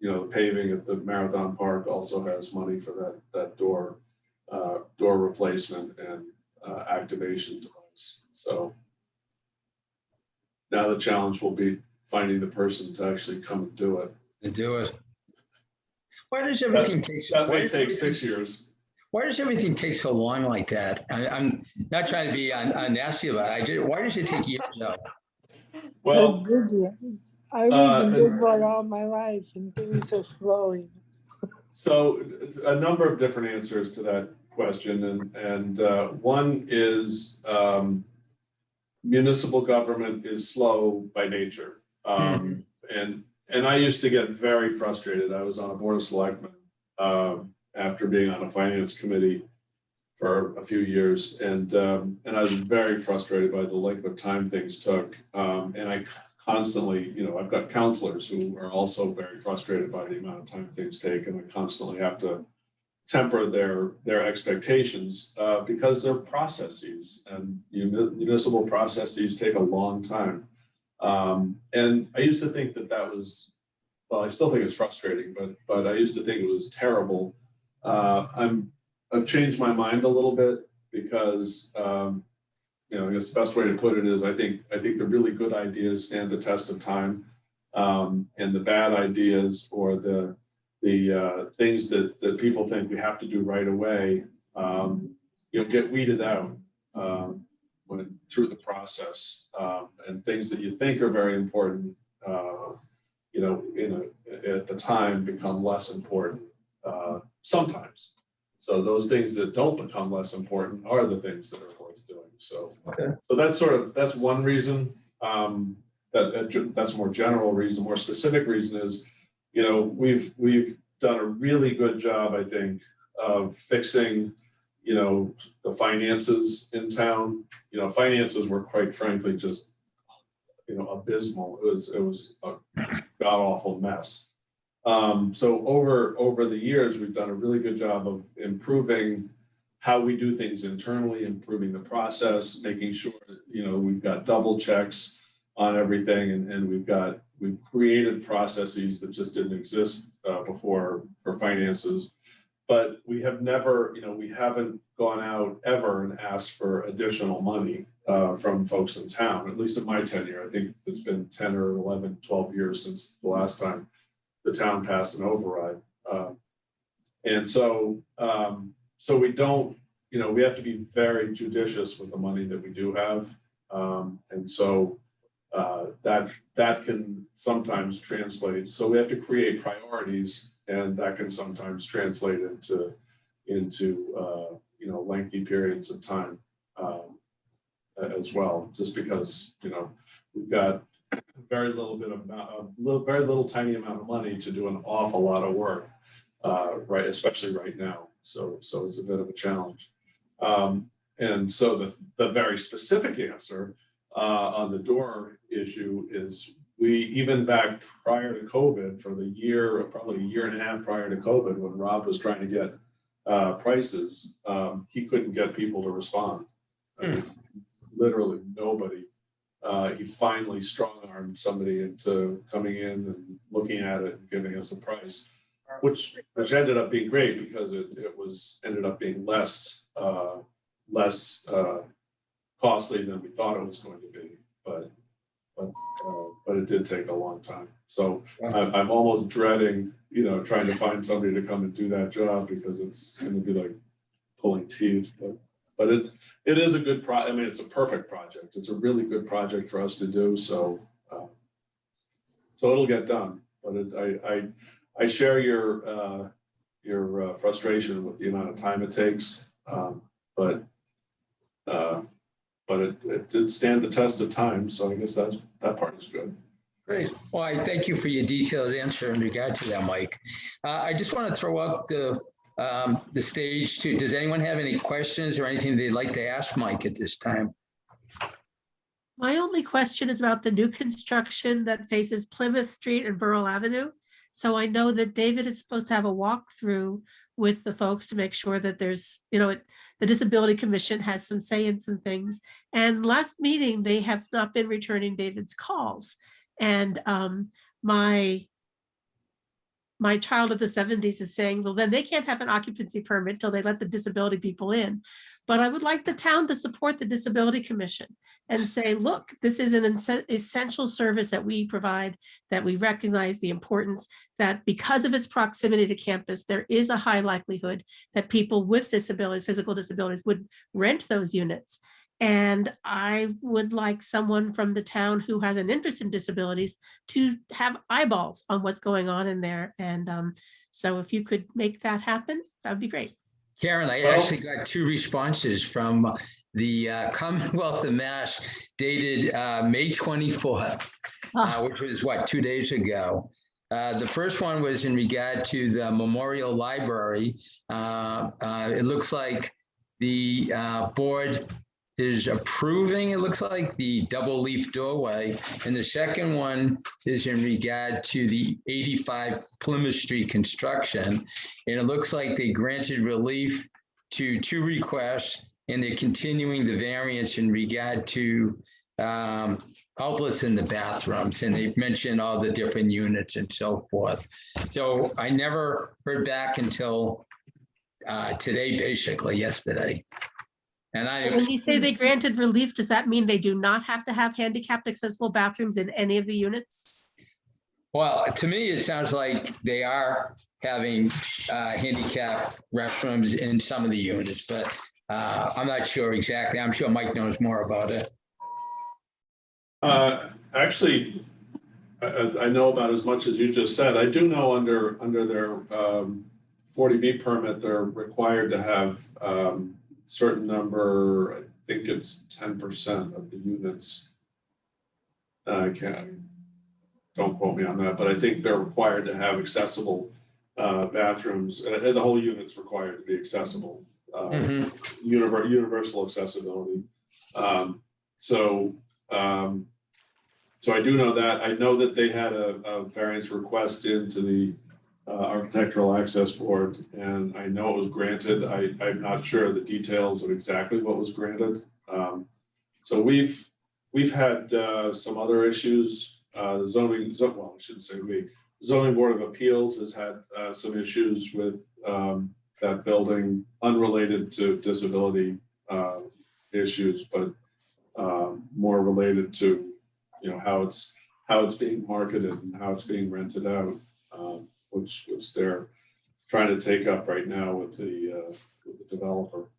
Speaker 1: the paving at the Marathon Park also has money for that door replacement and activation device. So now the challenge will be finding the person to actually come and do it.
Speaker 2: To do it. Why does everything take?
Speaker 1: That
Speaker 2: why
Speaker 1: may
Speaker 2: does
Speaker 1: take
Speaker 2: everything-
Speaker 1: 6 years.
Speaker 2: Why does everything take so long like that? I'm not trying to be nasty about it. Why does it take years though?
Speaker 1: Well,
Speaker 6: I lived in Woodward all my life and things are slowing.
Speaker 1: so a number of different answers to that question, and one is municipal government is slow by nature. And I used to get very frustrated. I was on a board of selectmen after being on a finance committee for a few years, and I was very frustrated by the length of time things took. And I constantly, I've got counselors who are also very frustrated by the amount of time things take, and I constantly have to temper their expectations because they're processes, and municipal processes take a long time. And I used to think that was, well, I still think it's frustrating, but I used to think it was terrible. I've changed my mind a little bit because, I guess the best way to put it is I think the really good ideas stand the test of time, and the bad ideas or the things that people think we have to do right away, get weeded out through the process, and things that you think are very important, at the time become less important sometimes. So those things that don't become less important are the things that are worth doing. So, so that's one reason. That's a more general reason. More specific reason is, we've done a really good job, I think, of fixing, the finances in town. Finances were quite frankly just, abysmal. It was a god awful mess. So over the years, we've done a really good job of improving how we do things internally, improving the process, making sure that, we've got double checks on everything, and we've created processes that just didn't exist before for finances. But we have never, we haven't gone out ever and asked for additional money from folks in town, at least in my tenure. I think it's been 10 or 11, 12 years since the last time the town passed an override. And so we don't, we have to be very judicious with the money that we do have. And so that can sometimes translate. So we have to create priorities, and that can sometimes translate into lengthy periods of time as well, just because, we've got very little tiny amount of money to do an awful lot of work, right, especially right now. So it's a bit of a challenge. And so the very specific answer on the door issue is even back prior to COVID, for probably a year and a half prior to COVID, when Rob was trying to get prices, he couldn't get people to respond. I mean, literally nobody. He finally strong-armed somebody into coming in and looking at it and giving us a price, which ended up being great because it ended up being less costly than we thought it was going to be, but it did take a long time. So I'm almost dreading, trying to find somebody to come and do that job, because it's going to be like pulling teeth. But it is a good I mean, it's a perfect project. It's a really good project for us to do. So it'll get done. But I share your frustration with the amount of time it takes. But it did stand the test of time. So I guess that part is good.
Speaker 2: Great. Well, I thank you for your detailed answer in regard to that, Mike. I just want to throw out the stage to, does anyone have any questions or anything they'd like to ask Mike at this time?
Speaker 9: My only question is about the new construction that faces Plymouth Street and Borough Avenue. So I know that David is supposed to have a walkthrough with the folks to make sure that there's, the Disability Commission has some say in some things. And last meeting, they have not been returning David's calls. And my child of the 70s is saying, well, then they can't have an occupancy permit till they let the disability people in. But I would like the town to support the Disability Commission and say, look, this is an essential service that we provide, that we recognize the importance, that because of its proximity to campus, there is a high likelihood that people with disabilities, physical disabilities, would rent those units. And I would like someone from the town who has an interest in disabilities to have eyeballs on what's going on in there. And so if you could make that happen, that would be great.
Speaker 2: Karen, I
Speaker 1: Well-
Speaker 2: actually got 2 responses from the Commonwealth of Mass dated May 24th, which was 2 days ago. The first one was in regard to the Memorial Library. It looks like the board is approving, it looks like, the double leaf doorway. And the second one is in regard to the 85 Plymouth Street construction. And it looks like they granted relief to 2 requests, and they're continuing the variance in regard to outlets in the bathrooms. And they've mentioned all the different units and so forth. So I never heard back until today, basically yesterday. And
Speaker 9: So when you say they granted relief, does that mean they do not have to have handicapped accessible bathrooms in any of the units?
Speaker 2: Well, to me, it sounds like they are having handicap restrooms in some of the units, but I'm not sure exactly. I'm sure Mike knows more about it.
Speaker 1: Actually, I know about as much as you just said. I do know under their 40B permit, they're required to have certain number, I think it's 10% of the units. Don't quote me on that, but I think they're required to have accessible bathrooms. And the whole unit's required to be accessible, universal accessibility. So I do know that. I know that they had a variance request into the Architectural Access Board, and I know it was granted. I'm not sure of the details of exactly what was granted. So we've had some other issues. Well, I shouldn't say we. Zoning Board of Appeals has had some issues with that building, unrelated to disability issues, but more related to how it's being marketed and how it's being rented out. Which they're trying to take up right now with the developer.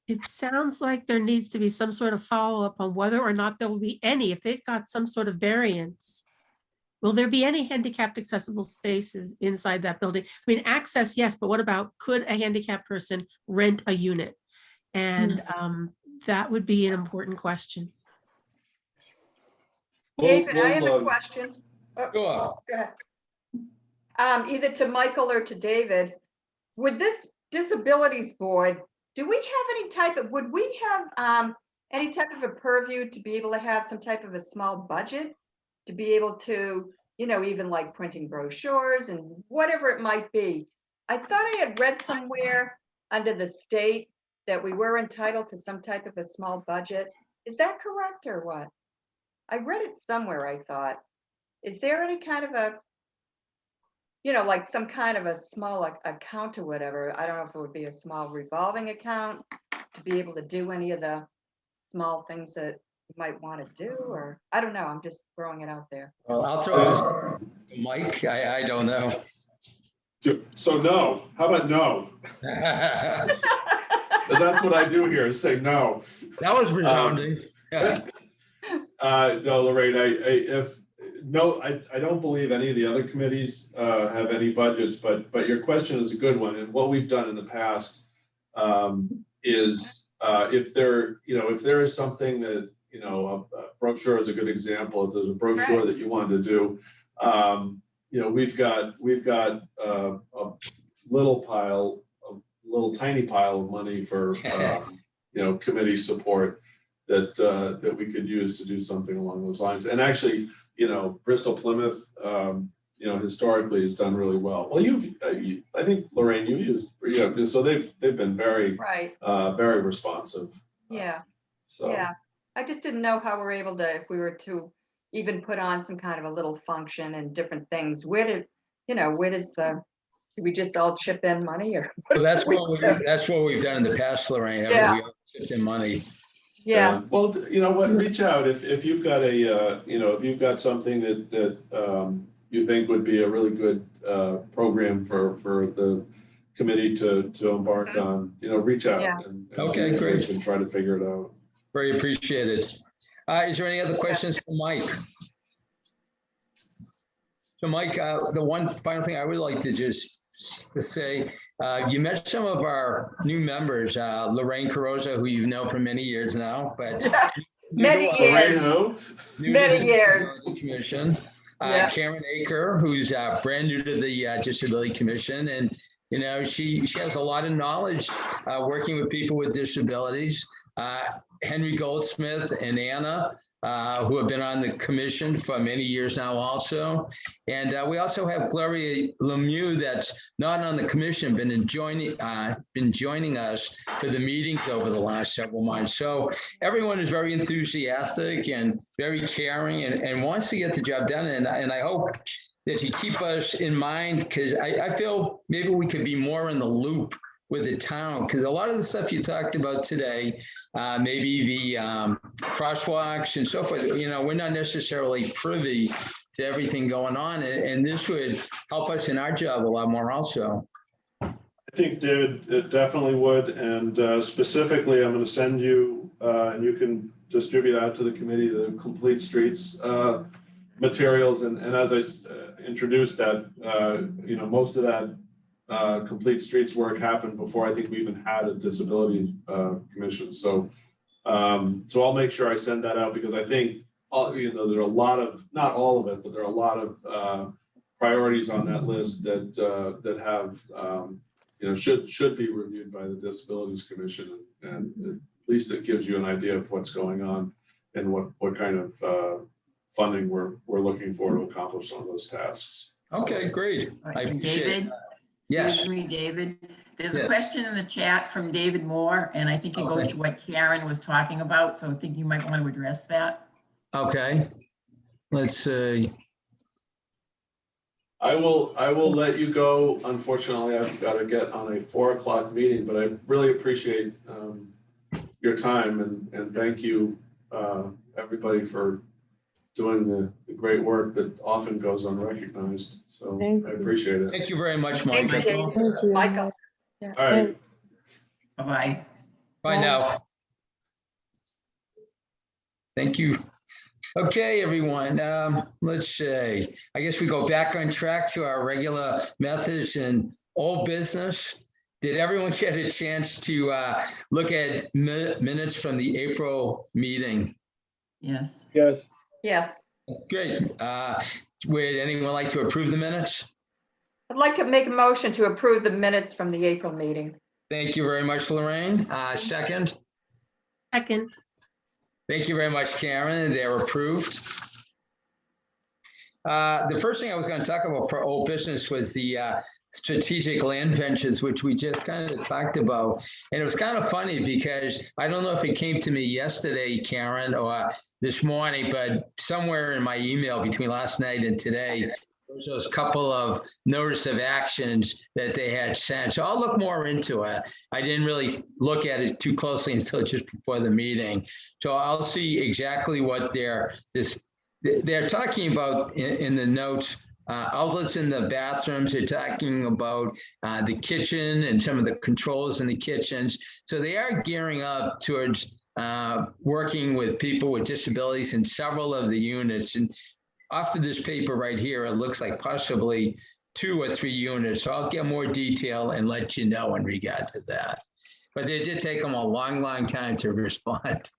Speaker 9: It sounds like there needs to be some sort of follow-up on whether or not there will be any, if they've got some sort of variance. Will there be any handicapped accessible spaces inside that building? I mean, access, yes, but what about, could a handicapped person rent a unit? And that would be an important question.
Speaker 3: David, I have a question. Oh,
Speaker 2: Go on.
Speaker 3: go ahead. Either to Michael or to David, would this disabilities board, would we have any type of a purview to be able to have some type of a small budget to be able to, even like printing brochures and whatever it might be? I thought I had read somewhere under the state that we were entitled to some type of a small budget. Is that correct or what? I read it somewhere, I thought. Is there any kind of a, like some kind of a small account or whatever? I don't know if it would be a small revolving account to be able to do any of the small things that you might want to do, or I don't know. I'm just throwing it out there.
Speaker 2: Well, I'll throw this to Mike. I don't know.
Speaker 1: So no. How about no? Because that's what I do here, is say no.
Speaker 2: That was resounding. Yeah.
Speaker 1: No, Lorraine, I don't believe any of the other committees have any budgets, but your question is a good one. And what we've done in the past is if there is something that, a brochure is a good example. If there's a brochure that you wanted to do, we've got a little tiny pile of money for committee support that we could use to do something along those lines. And actually, Bristol Plymouth, historically has done really well. Well, I think Lorraine, you used, so they've been very,
Speaker 3: Right.
Speaker 1: Very responsive.
Speaker 3: Yeah.
Speaker 1: So.
Speaker 3: Yeah. I just didn't know how we're able to, if we were to even put on some kind of a little function and different things, do we just all chip in money or?
Speaker 2: Well, that's what we've done in the past, Lorraine.
Speaker 3: Yeah.
Speaker 2: We all chipped in money.
Speaker 3: Yeah.
Speaker 1: Well, you know what, reach out if you've got if you've got something that you think would be a really good program for the committee to embark on, reach out.
Speaker 3: Yeah.
Speaker 1: And
Speaker 2: Okay, great.
Speaker 1: And try to figure it out.
Speaker 2: Very appreciated. Is there any other questions for Mike? So Mike, the one final thing I would like to just to say, you met some of our new members, Lorraine Carosa, who you know for many years now, but
Speaker 3: Many
Speaker 1: Lorraine
Speaker 3: years.
Speaker 1: who?
Speaker 2: new to
Speaker 3: Many
Speaker 2: the
Speaker 3: years.
Speaker 2: Disability Commission.
Speaker 3: Yeah.
Speaker 2: Karen Aker, who's brand new to the Disability Commission, and she has a lot of knowledge working with people with disabilities. Henry Goldsmith and Anna, who have been on the commission for many years now also. And we also have Gloria Lemieux, that's not on the commission, been joining us for the meetings over the last several months. So everyone is very enthusiastic and very caring and wants to get the job done. And I hope that you keep us in mind, because I feel maybe we could be more in the loop with the town, because a lot of the stuff you talked about today, maybe the crosswalks and so forth, we're not necessarily privy to everything going on, and this would help us in our job a lot more also.
Speaker 1: I think, David, it definitely would, and specifically, I'm going to send you, and you can distribute out to the committee, the Complete Streets materials, and as I introduced that, most of that Complete Streets work happened before I think we even had a disability commission. So I'll make sure I send that out, because I think there are a lot of, not all of it, but there are a lot of priorities on that list that have should be reviewed by the Disabilities Commission, and at least it gives you an idea of what's going on and what kind of funding we're looking for to accomplish some of those tasks.
Speaker 2: Okay, great. I appreciate
Speaker 4: David?
Speaker 2: that. Yes.
Speaker 4: Excuse me, David. There's a
Speaker 2: Yes.
Speaker 4: question in the chat from David Moore, and I think it goes to what Karen was talking about, so I think you might want to address that.
Speaker 2: Okay. Let's see.
Speaker 1: I will let you go. Unfortunately, I've got to get on a 4:00 meeting, but I really appreciate your time, and thank you everybody for doing the great work that often goes unrecognized. So
Speaker 6: Thank
Speaker 1: I
Speaker 6: you.
Speaker 1: appreciate it.
Speaker 2: Thank you very much,
Speaker 3: Thank
Speaker 2: Mike.
Speaker 3: you,
Speaker 4: Michael.
Speaker 3: Dave.
Speaker 6: Thank you.
Speaker 3: Michael.
Speaker 1: All right.
Speaker 4: Bye-bye.
Speaker 2: Bye now. Thank you. Okay, everyone. Let's see. I guess we go back on track to our regular methods and old business. Did everyone get a chance to look at minutes from the April meeting?
Speaker 4: Yes.
Speaker 8: Yes.
Speaker 3: Yes.
Speaker 2: Great. Would anyone like to approve the minutes?
Speaker 3: I'd like to make a motion to approve the minutes from the April meeting.
Speaker 2: Thank you very much, Lorraine. Second.
Speaker 9: Second,
Speaker 2: Thank you very much, Karen. They're approved. The first thing I was going to talk about for old business was the strategic land ventures, which we just kind of talked about. And it was kind of funny because I don't know if it came to me yesterday, Karen, or this morning, but somewhere in my email between last night and today, there was those couple of notice of actions that they had sent. So I'll look more into it. I didn't really look at it too closely until just before the meeting. So I'll see exactly what they're talking about in the notes. Outlets in the bathrooms, they're talking about the kitchen and some of the controls in the kitchens. So they are gearing up towards working with people with disabilities in several of the units. And off of this paper right here, it looks like possibly 2 or 3 units. So I'll get more detail and let you know in regard to that. But it did take them a long, long time to respond.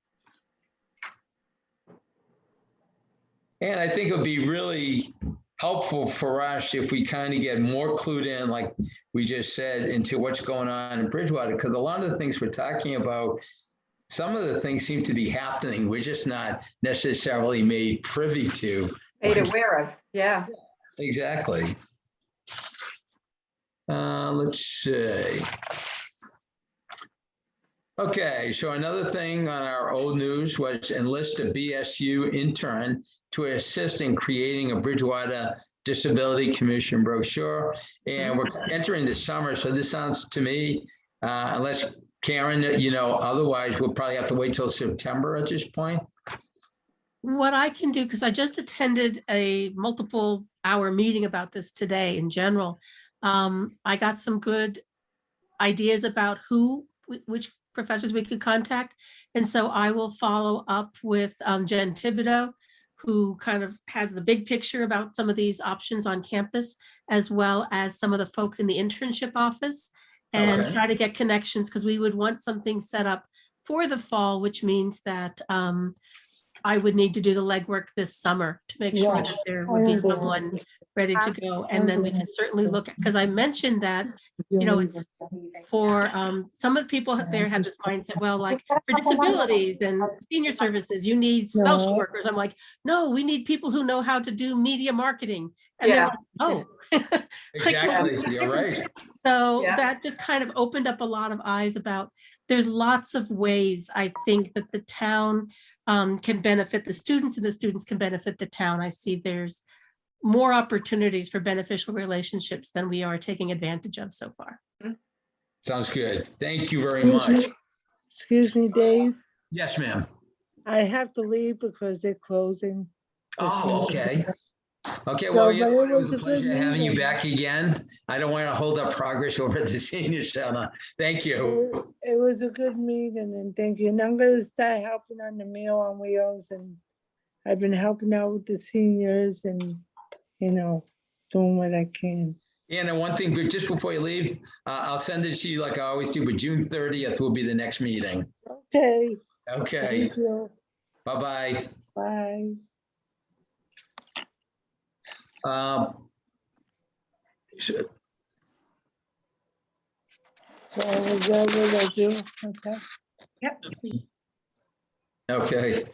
Speaker 2: And I think it would be really helpful for us if we kind of get more clued in, like we just said, into what's going on in Bridgewater, because a lot of the things we're talking about, some of the things seem to be happening. We're just not necessarily made privy to.
Speaker 3: Made aware of, yeah.
Speaker 2: Exactly. Let's see. Okay, so another thing on our old news was enlist a BSU intern to assist in creating a Bridgewater Disability Commission brochure. And we're entering the summer, so this sounds to me, unless Karen, otherwise we'll probably have to wait till September at this point.
Speaker 9: what I can do, because I just attended a multiple hour meeting about this today in general. I got some good ideas about which professors we could contact. And so I will follow up with Jen Thibodeau, who kind of has the big picture about some of these options on campus, as well as some of the folks in the internship office, and
Speaker 2: Okay.
Speaker 9: try to get connections, because we would want something set up for the fall, which means that I would need to do the legwork this summer to make sure that there would be someone ready to go. And then we can certainly look at, because I mentioned that, you know, it's for some of the people there have this mindset, well, like for disabilities and senior services, you need social workers. I'm like, no, we need people who know how to do media marketing. And they're
Speaker 3: Yeah.
Speaker 9: like, oh.
Speaker 2: Exactly, you're right.
Speaker 9: So
Speaker 3: Yeah.
Speaker 9: that just kind of opened up a lot of eyes about, there's lots of ways I think that the town can benefit the students, and the students can benefit the town. I see there's more opportunities for beneficial relationships than we are taking advantage of so far.
Speaker 2: Sounds good. Thank you very much.
Speaker 6: Excuse me, Dave.
Speaker 2: Yes, ma'am.
Speaker 6: I have to leave because they're closing.
Speaker 2: Oh, okay. Okay,
Speaker 6: So,
Speaker 2: well, you
Speaker 6: but
Speaker 2: know,
Speaker 6: it
Speaker 2: it was
Speaker 6: was
Speaker 2: a
Speaker 6: a good
Speaker 2: pleasure having you
Speaker 6: meeting.
Speaker 2: back again. I don't want to hold up progress over at the senior center. Thank you.
Speaker 6: It was a good meeting, and thank you. And I'm gonna start helping on the Meal on Wheels, and I've been helping out with the seniors and, you know, doing what I can.
Speaker 2: And one thing, but just before you leave, I'll send it to you like I always do, but June 30th will be the next meeting.
Speaker 6: Okay,
Speaker 2: Okay,
Speaker 6: thank you.
Speaker 2: bye-bye.
Speaker 6: Bye.
Speaker 2: So-
Speaker 6: So is that what I do? Okay.
Speaker 3: Yep.
Speaker 2: Okay.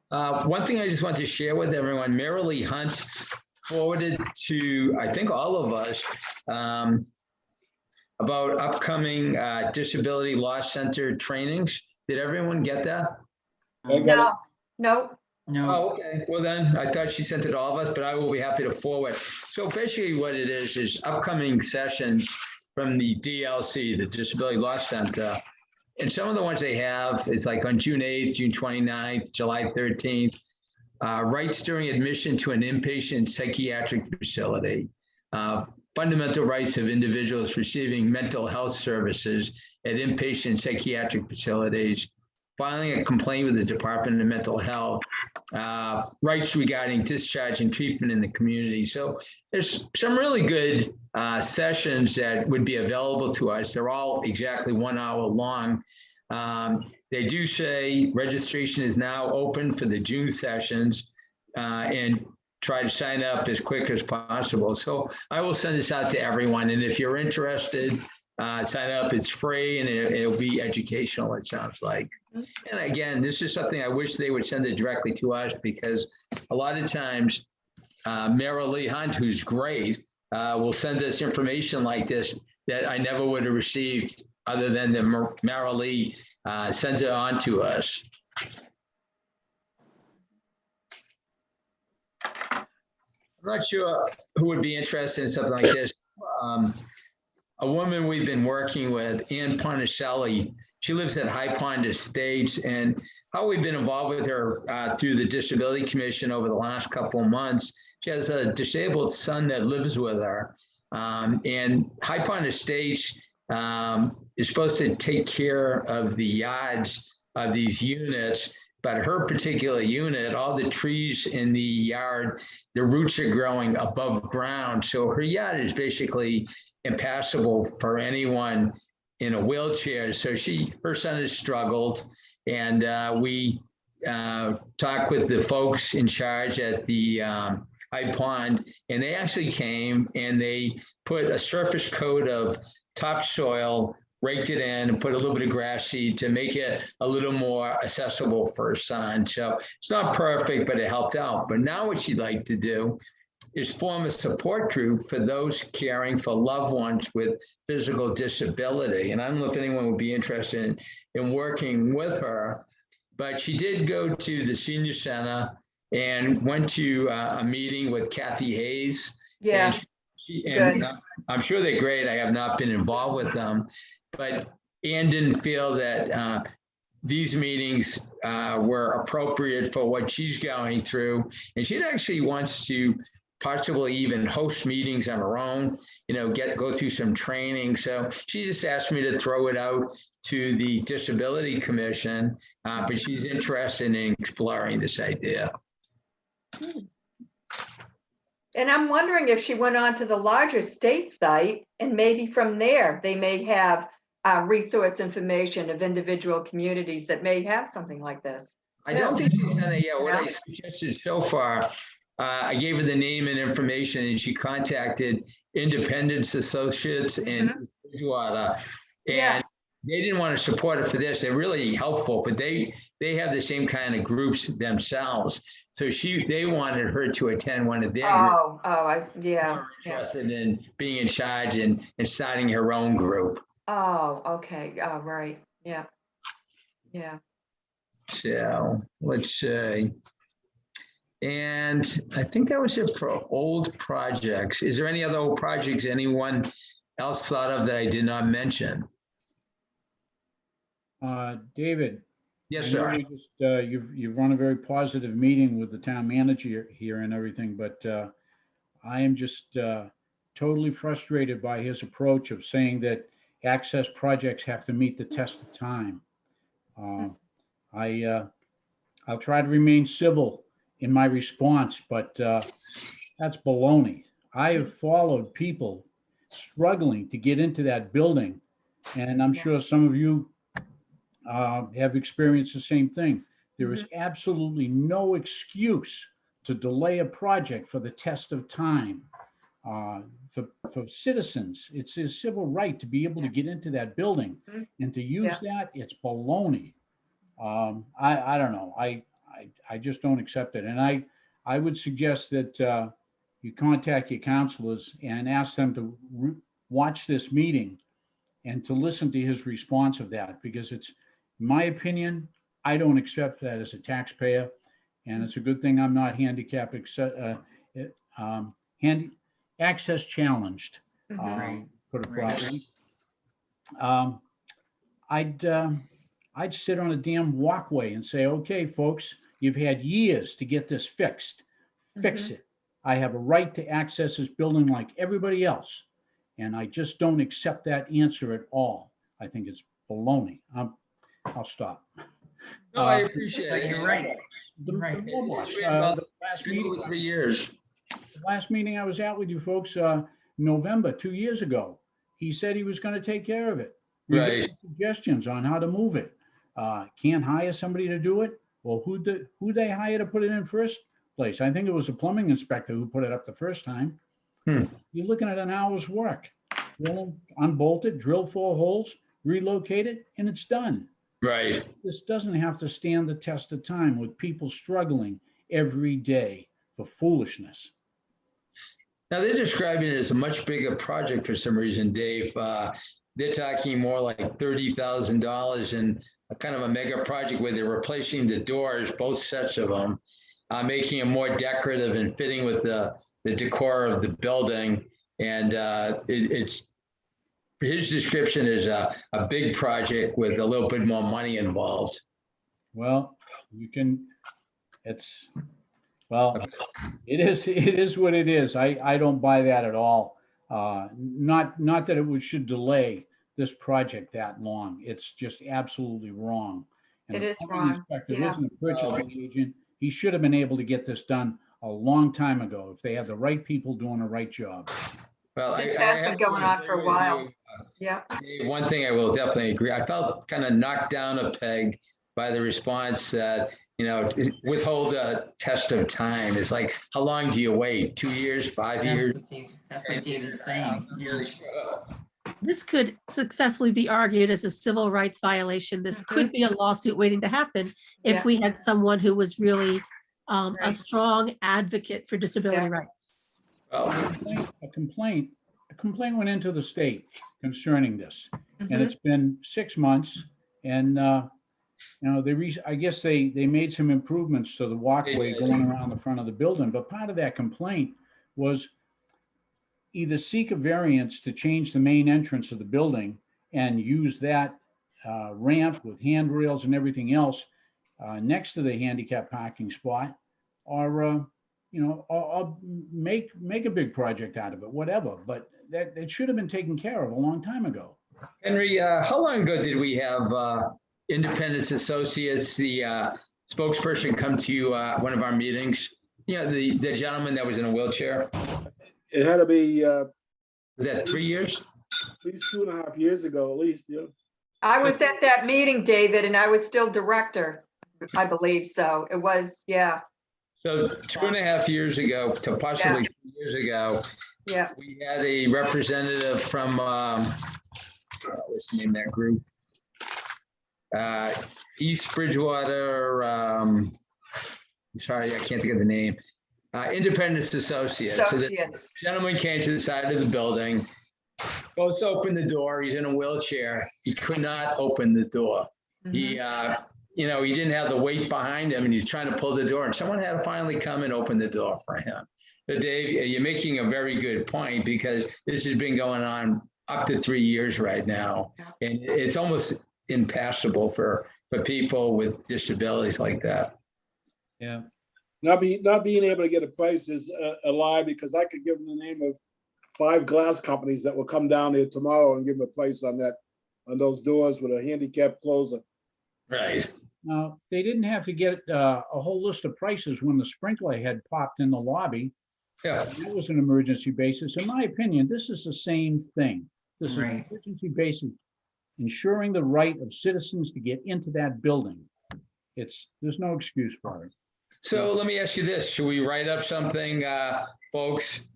Speaker 2: One thing I just want to share with everyone, Marilee Hunt forwarded to, I think, all of us about upcoming disability law center trainings. Did everyone get that?
Speaker 8: I got it.
Speaker 3: No,
Speaker 4: No,
Speaker 2: Oh, okay. Well then, I thought she sent it to all of us, but I will be happy to forward. So basically what it is upcoming sessions from the DLC, the Disability Law Center. And some of the ones they have, it's like on June 8th, June 29th, July 13th, rights during admission to an inpatient psychiatric facility, fundamental rights of individuals receiving mental health services at inpatient psychiatric facilities, filing a complaint with the Department of Mental Health, rights regarding discharge and treatment in the community. So there's some really good sessions that would be available to us. They're all exactly 1 hour long. They do say registration is now open for the June sessions, and try to sign up as quick as possible. So I will send this out to everyone. And if you're interested, sign up. It's free, and it'll be educational, it sounds like. And again, this is something I wish they would send it directly to us, because a lot of times Marilee Hunt, who's great, will send us information like this that I never would have received other than the Marilee sends it on to us. I'm not sure who would be interested in something like this. A woman we've been working with, Ann Ponticelli, she lives at High Pond Estates, and how we've been involved with her through the Disability Commission over the last couple of months. She has a disabled son that lives with her, and High Pond Estates is supposed to take care of the yards of these units, but her particular unit, all the trees in the yard, the roots are growing above ground. So her yard is basically impassable for anyone in a wheelchair. So her son has struggled, and we talked with the folks in charge at the High Pond, and they actually came and they put a surface coat of topsoil, raked it in, and put a little bit of grass seed to make it a little more accessible for her son. So it's not perfect, but it helped out. But now what she'd like to do is form a support group for those caring for loved ones with physical disability. And I don't know if anyone would be interested in working with her, but she did go to the senior center and went to a meeting with Kathy Hayes.
Speaker 3: yeah,
Speaker 2: And I'm sure they're great. I have not been involved with them, but Ann didn't feel that these meetings were appropriate for what she's going through. And she actually wants to possibly even host meetings on her own, go through some training. So she just asked me to throw it out to the Disability Commission, but she's interested in exploring this idea.
Speaker 3: And I'm wondering if she went on to the larger state site, and maybe from there, they may have resource information of individual communities that may have something like this.
Speaker 2: I don't think she's done it yet. What
Speaker 3: No?
Speaker 2: I suggested so far, I gave her the name and information, and she contacted Independence Associates in Bridgewater.
Speaker 3: Yeah.
Speaker 2: And they didn't want to support it for this. They're really helpful, but they have the same kind of groups themselves. So they wanted her to attend one of their groups.
Speaker 3: Yeah.
Speaker 2: Interested in being in charge and starting her own group.
Speaker 3: Oh, okay. Oh, right. Yeah.
Speaker 2: So let's see. And I think that was it for old projects. Is there any other old projects anyone else thought of that I did not mention?
Speaker 7: David.
Speaker 2: Yes,
Speaker 7: I know
Speaker 2: sir.
Speaker 7: we just, you've run a very positive meeting with the town manager here and everything, but I am just totally frustrated by his approach of saying that access projects have to meet the test of time. I'll try to remain civil in my response, but that's baloney. I have followed people struggling to get into that building, and I'm sure some of you have experienced the same thing. There is absolutely no excuse to delay a project for the test of time. For citizens, it's a civil right to be able to get into that building, and to use that, it's baloney. I don't know. I just don't accept it. And I would suggest that you contact your counselors and ask them to watch this meeting and to listen to his response of that, because it's, in my opinion, I don't accept that as a taxpayer, and it's a good thing I'm not handicapped, access challenged, put it properly. I'd sit on a damn walkway and say, okay, folks, you've had years to get this fixed. Fix it. I have a right to access this building like everybody else. And I just don't accept that answer at all. I think it's baloney. I'll stop.
Speaker 2: No, I appreciate it.
Speaker 4: You're right.
Speaker 7: The mailbox,
Speaker 2: It's been about
Speaker 7: the last meeting,
Speaker 2: 3 years.
Speaker 7: the last meeting I was at with you folks, November, 2 years ago, he said he was going to take care of it. We
Speaker 2: Right.
Speaker 7: gave suggestions on how to move it. Can't hire somebody to do it. Well, who they hire to put it in first place? I think it was a plumbing inspector who put it up the first time. You're looking at an hour's work. Unbolt it, drill 4 holes, relocate it, and it's done.
Speaker 2: Right.
Speaker 7: This doesn't have to stand the test of time with people struggling every day for foolishness.
Speaker 2: Now they're describing it as a much bigger project for some reason, Dave. They're talking more like $30,000 and a kind of a mega project where they're replacing the doors, both sets of them, making it more decorative and fitting with the decor of the building. And it's, his description is a big project with a little bit more money involved.
Speaker 7: Well, it is what it is. I don't buy that at all. Not that it should delay this project that long. It's just absolutely wrong. And
Speaker 3: It
Speaker 7: the
Speaker 3: is
Speaker 7: plumbing
Speaker 3: wrong.
Speaker 7: inspector
Speaker 3: Yeah.
Speaker 7: isn't a purchasing agent. He should have been able to get this done a long time ago if they had the right people doing the right job.
Speaker 2: Well,
Speaker 3: This
Speaker 2: I
Speaker 3: has been
Speaker 2: have to
Speaker 3: going on for a
Speaker 2: agree with
Speaker 3: while.
Speaker 2: you.
Speaker 3: Yeah.
Speaker 2: Dave, one thing I will definitely agree, I felt kind of knocked down a peg by the response that, withhold a test of time. It's like, how long do you wait? 2 years, 5 years?
Speaker 4: That's what David's saying.
Speaker 2: I'm really sure.
Speaker 9: This could successfully be argued as a civil rights violation. This could be a lawsuit waiting to happen if
Speaker 3: Yeah.
Speaker 9: we had someone who was really a
Speaker 3: Right.
Speaker 9: strong advocate for disability
Speaker 3: Yeah.
Speaker 9: rights.
Speaker 2: Well,
Speaker 7: A complaint went into the state concerning this, and it's been 6 months, and I guess they made some improvements to the walkway going around the front of the building, but part of that complaint was either seek a variance to change the main entrance of the building and use that ramp with handrails and everything else next to the handicap parking spot, or make a big project out of it, whatever. But that should have been taken care of a long time ago.
Speaker 2: Henry, how long ago did we have Independence Associates, the spokesperson, come to one of our meetings? the gentleman that was in a wheelchair?
Speaker 8: It had to be
Speaker 2: Was that 3 years?
Speaker 8: at least 2.5 years ago, at least, yeah.
Speaker 3: I was at that meeting, David, and I was still director, I believe, so it was, yeah,
Speaker 2: So 2.5 years ago to possibly 3 years ago,
Speaker 3: yeah.
Speaker 2: we had a representative from, what's the name of that group? East Bridgewater, sorry, I can't think of the name. Independence Associates. So the
Speaker 3: Associates.
Speaker 2: gentleman came to the side of the building, goes to open the door. He's in a wheelchair. He could not open the door. He, he didn't have the weight behind him, and he's trying to pull the door, and someone had to finally come and open the door for him. But Dave, you're making a very good point, because this has been going on up to 3 years right now, and it's almost impassable for people with disabilities like that.
Speaker 7: Yeah.
Speaker 8: Not being able to get a price is a lie, because I could give them the name of 5 glass companies that will come down there tomorrow and give them a price on those doors with a handicap closer.
Speaker 2: Right.
Speaker 7: Now, they didn't have to get a whole list of prices when the sprinkler had popped in the lobby.
Speaker 2: Yeah.
Speaker 7: That was an emergency basis. In my opinion, this is the same thing. This is
Speaker 4: Right.
Speaker 7: emergency basis, ensuring the right of citizens to get into that building. There's no excuse for it.
Speaker 2: So let me ask you this. Should we write up something, folks,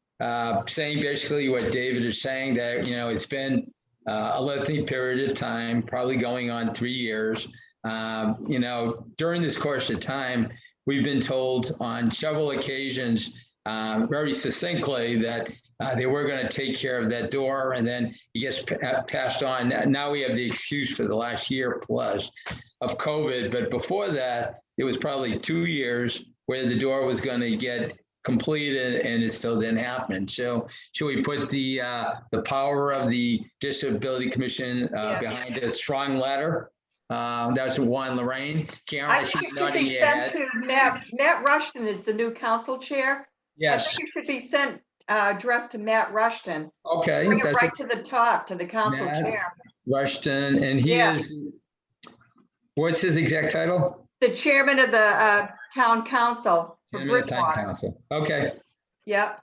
Speaker 2: saying basically what David is saying, that, it's been a lengthy period of time, probably going on 3 years. During this course of time, we've been told on several occasions, very succinctly, that they were going to take care of that door, and then it gets passed on. Now we have the excuse for the last year plus of COVID, but before that, it was probably 2 years where the door was going to get completed, and it still didn't happen. So should we put the power of the Disability Commission behind a strong letter? That's one, Lorraine. Karen,
Speaker 3: I think it should be sent to Matt Rushton is the new council chair.
Speaker 2: Yes.
Speaker 3: I think it should be sent, addressed to Matt Rushton.
Speaker 2: Okay.
Speaker 3: Bring it right to the top, to the council
Speaker 2: Matt
Speaker 3: chair.
Speaker 2: Rushton, and he is, what's his exact title?
Speaker 3: The chairman of the town council for
Speaker 2: Chairman of Town
Speaker 3: Bridgewater.
Speaker 2: Council. Okay.
Speaker 3: Yep,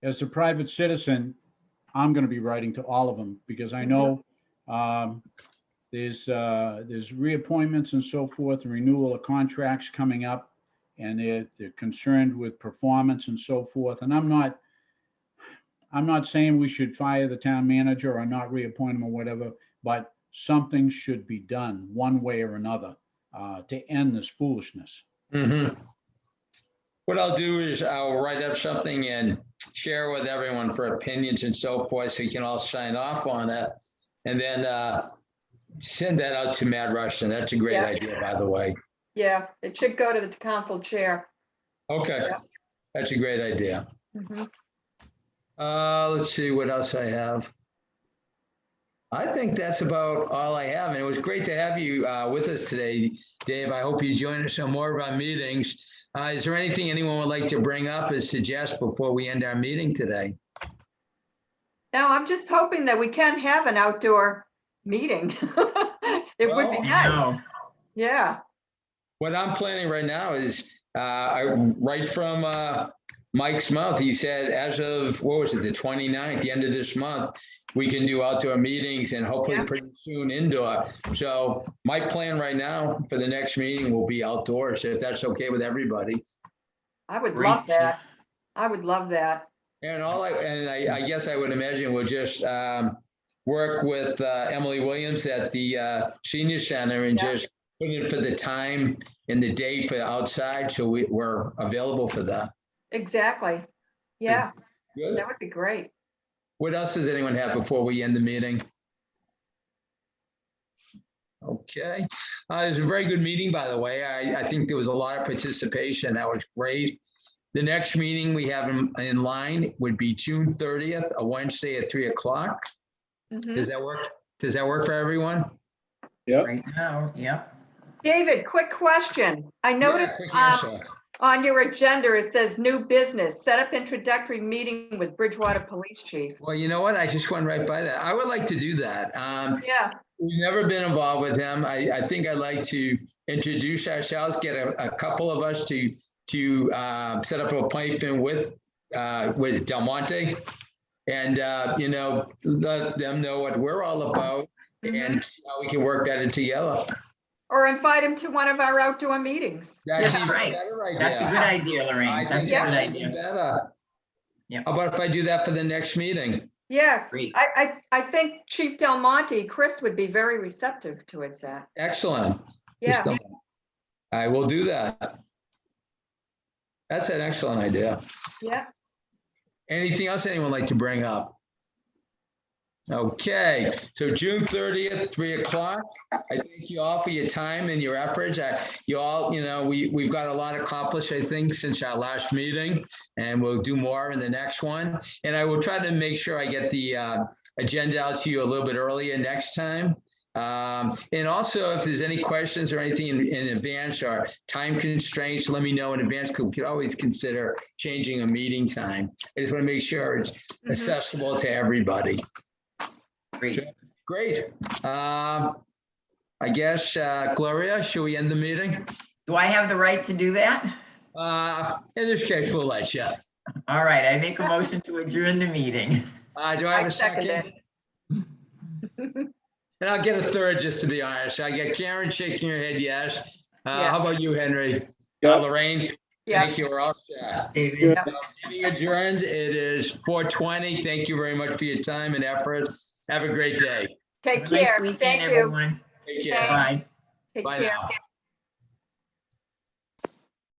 Speaker 7: As a private citizen, I'm going to be writing to all of them, because I know there's reappointments and so forth, and renewal of contracts coming up, and they're concerned with performance and so forth. And I'm not saying we should fire the town manager or not reappoint him or whatever, but something should be done one way or another to end this foolishness.
Speaker 2: What I'll do is I'll write up something and share with everyone for opinions and so forth, so you can all sign off on it, and then send that out to Matt Rushton. That's a great idea, by the way.
Speaker 3: yeah, it should go to the council chair.
Speaker 2: Okay, that's a great idea. Let's see what else I have. I think that's about all I have, and it was great to have you with us today, Dave. I hope you join us on more of our meetings. Is there anything anyone would like to bring up or suggest before we end our meeting today?
Speaker 3: No, I'm just hoping that we can have an outdoor meeting. It would be nice. Yeah,
Speaker 2: What I'm planning right now is, right from Mike's mouth, he said as of, what was it, the 29th, the end of this month, we can do outdoor meetings, and hopefully pretty soon indoor. So my plan right now for the next meeting will be outdoors, if that's okay with everybody.
Speaker 3: I would love that. I would love that.
Speaker 2: And I guess I would imagine we'll just work with Emily Williams at the senior center and just put in for the time and the date for outside, so we're available for that.
Speaker 3: Exactly. Yeah,
Speaker 2: Good.
Speaker 3: that would be great.
Speaker 2: What else does anyone have before we end the meeting? Okay, it was a very good meeting, by the way. I think there was a lot of participation. That was great. The next meeting we have in line would be June 30th, a Wednesday at 3 o'clock. Does that work? Does that work for everyone?
Speaker 8: Yeah.
Speaker 4: Right now,
Speaker 3: David, quick question. I noticed
Speaker 2: quick answer.
Speaker 3: on your agenda, it says new business, set up introductory meeting with Bridgewater Police Chief.
Speaker 2: Well, you know what? I just went right by that. I would like to do that.
Speaker 3: Yeah,
Speaker 2: We've never been involved with him. I think I'd like to introduce ourselves, get a couple of us to to set up an appointment with Del Monte and, let them know what we're all about and see how we can work that in together.
Speaker 3: Or invite him to one of our outdoor meetings.
Speaker 2: That'd
Speaker 4: That's
Speaker 2: be a
Speaker 4: right.
Speaker 2: better idea.
Speaker 4: That's a good idea,
Speaker 2: I
Speaker 4: Lorraine.
Speaker 2: think
Speaker 4: That's a good
Speaker 2: that'd be
Speaker 4: idea.
Speaker 2: better.
Speaker 4: Yeah.
Speaker 2: How about if I do that for the next meeting?
Speaker 3: Yeah,
Speaker 4: Great.
Speaker 3: I think Chief Del Monte, Chris would be very receptive towards that.
Speaker 2: Excellent.
Speaker 3: Yeah,
Speaker 2: I will do that. That's an excellent idea.
Speaker 3: yeah.
Speaker 2: Anything else anyone like to bring up? Okay, so June 30th, 3:00. I thank you all for your time and your efforts. You all, we've got a lot accomplished, I think, since our last meeting, and we'll do more in the next one. And I will try to make sure I get the agenda out to you a little bit earlier next time. And also, if there's any questions or anything in advance or time constraints, let me know in advance, because we could always consider changing a meeting time. I just want to make sure it's accessible to everybody. Great. I guess, Gloria, should we end the meeting?
Speaker 4: Do I have the right to do that?
Speaker 2: In this case, we'll let you.
Speaker 4: All right, I make a motion to adjourn the meeting.
Speaker 2: Do I have a second? And I'll get a third, just to be honest. I get Karen shaking her head, yes. How about you, Henry?
Speaker 8: Yeah.
Speaker 2: Lorraine?
Speaker 3: Yeah.
Speaker 2: Thank you. We're all set.
Speaker 4: David.
Speaker 2: Meeting adjourned. It is 4:20. Thank you very much for your time and effort. Have a great day.
Speaker 3: Take
Speaker 4: Have a nice
Speaker 3: care.
Speaker 4: weekend,
Speaker 3: Thank you.
Speaker 4: everyone.
Speaker 2: Take care.
Speaker 3: Thanks.
Speaker 4: Bye.
Speaker 3: Take
Speaker 2: Bye
Speaker 3: care.
Speaker 2: now.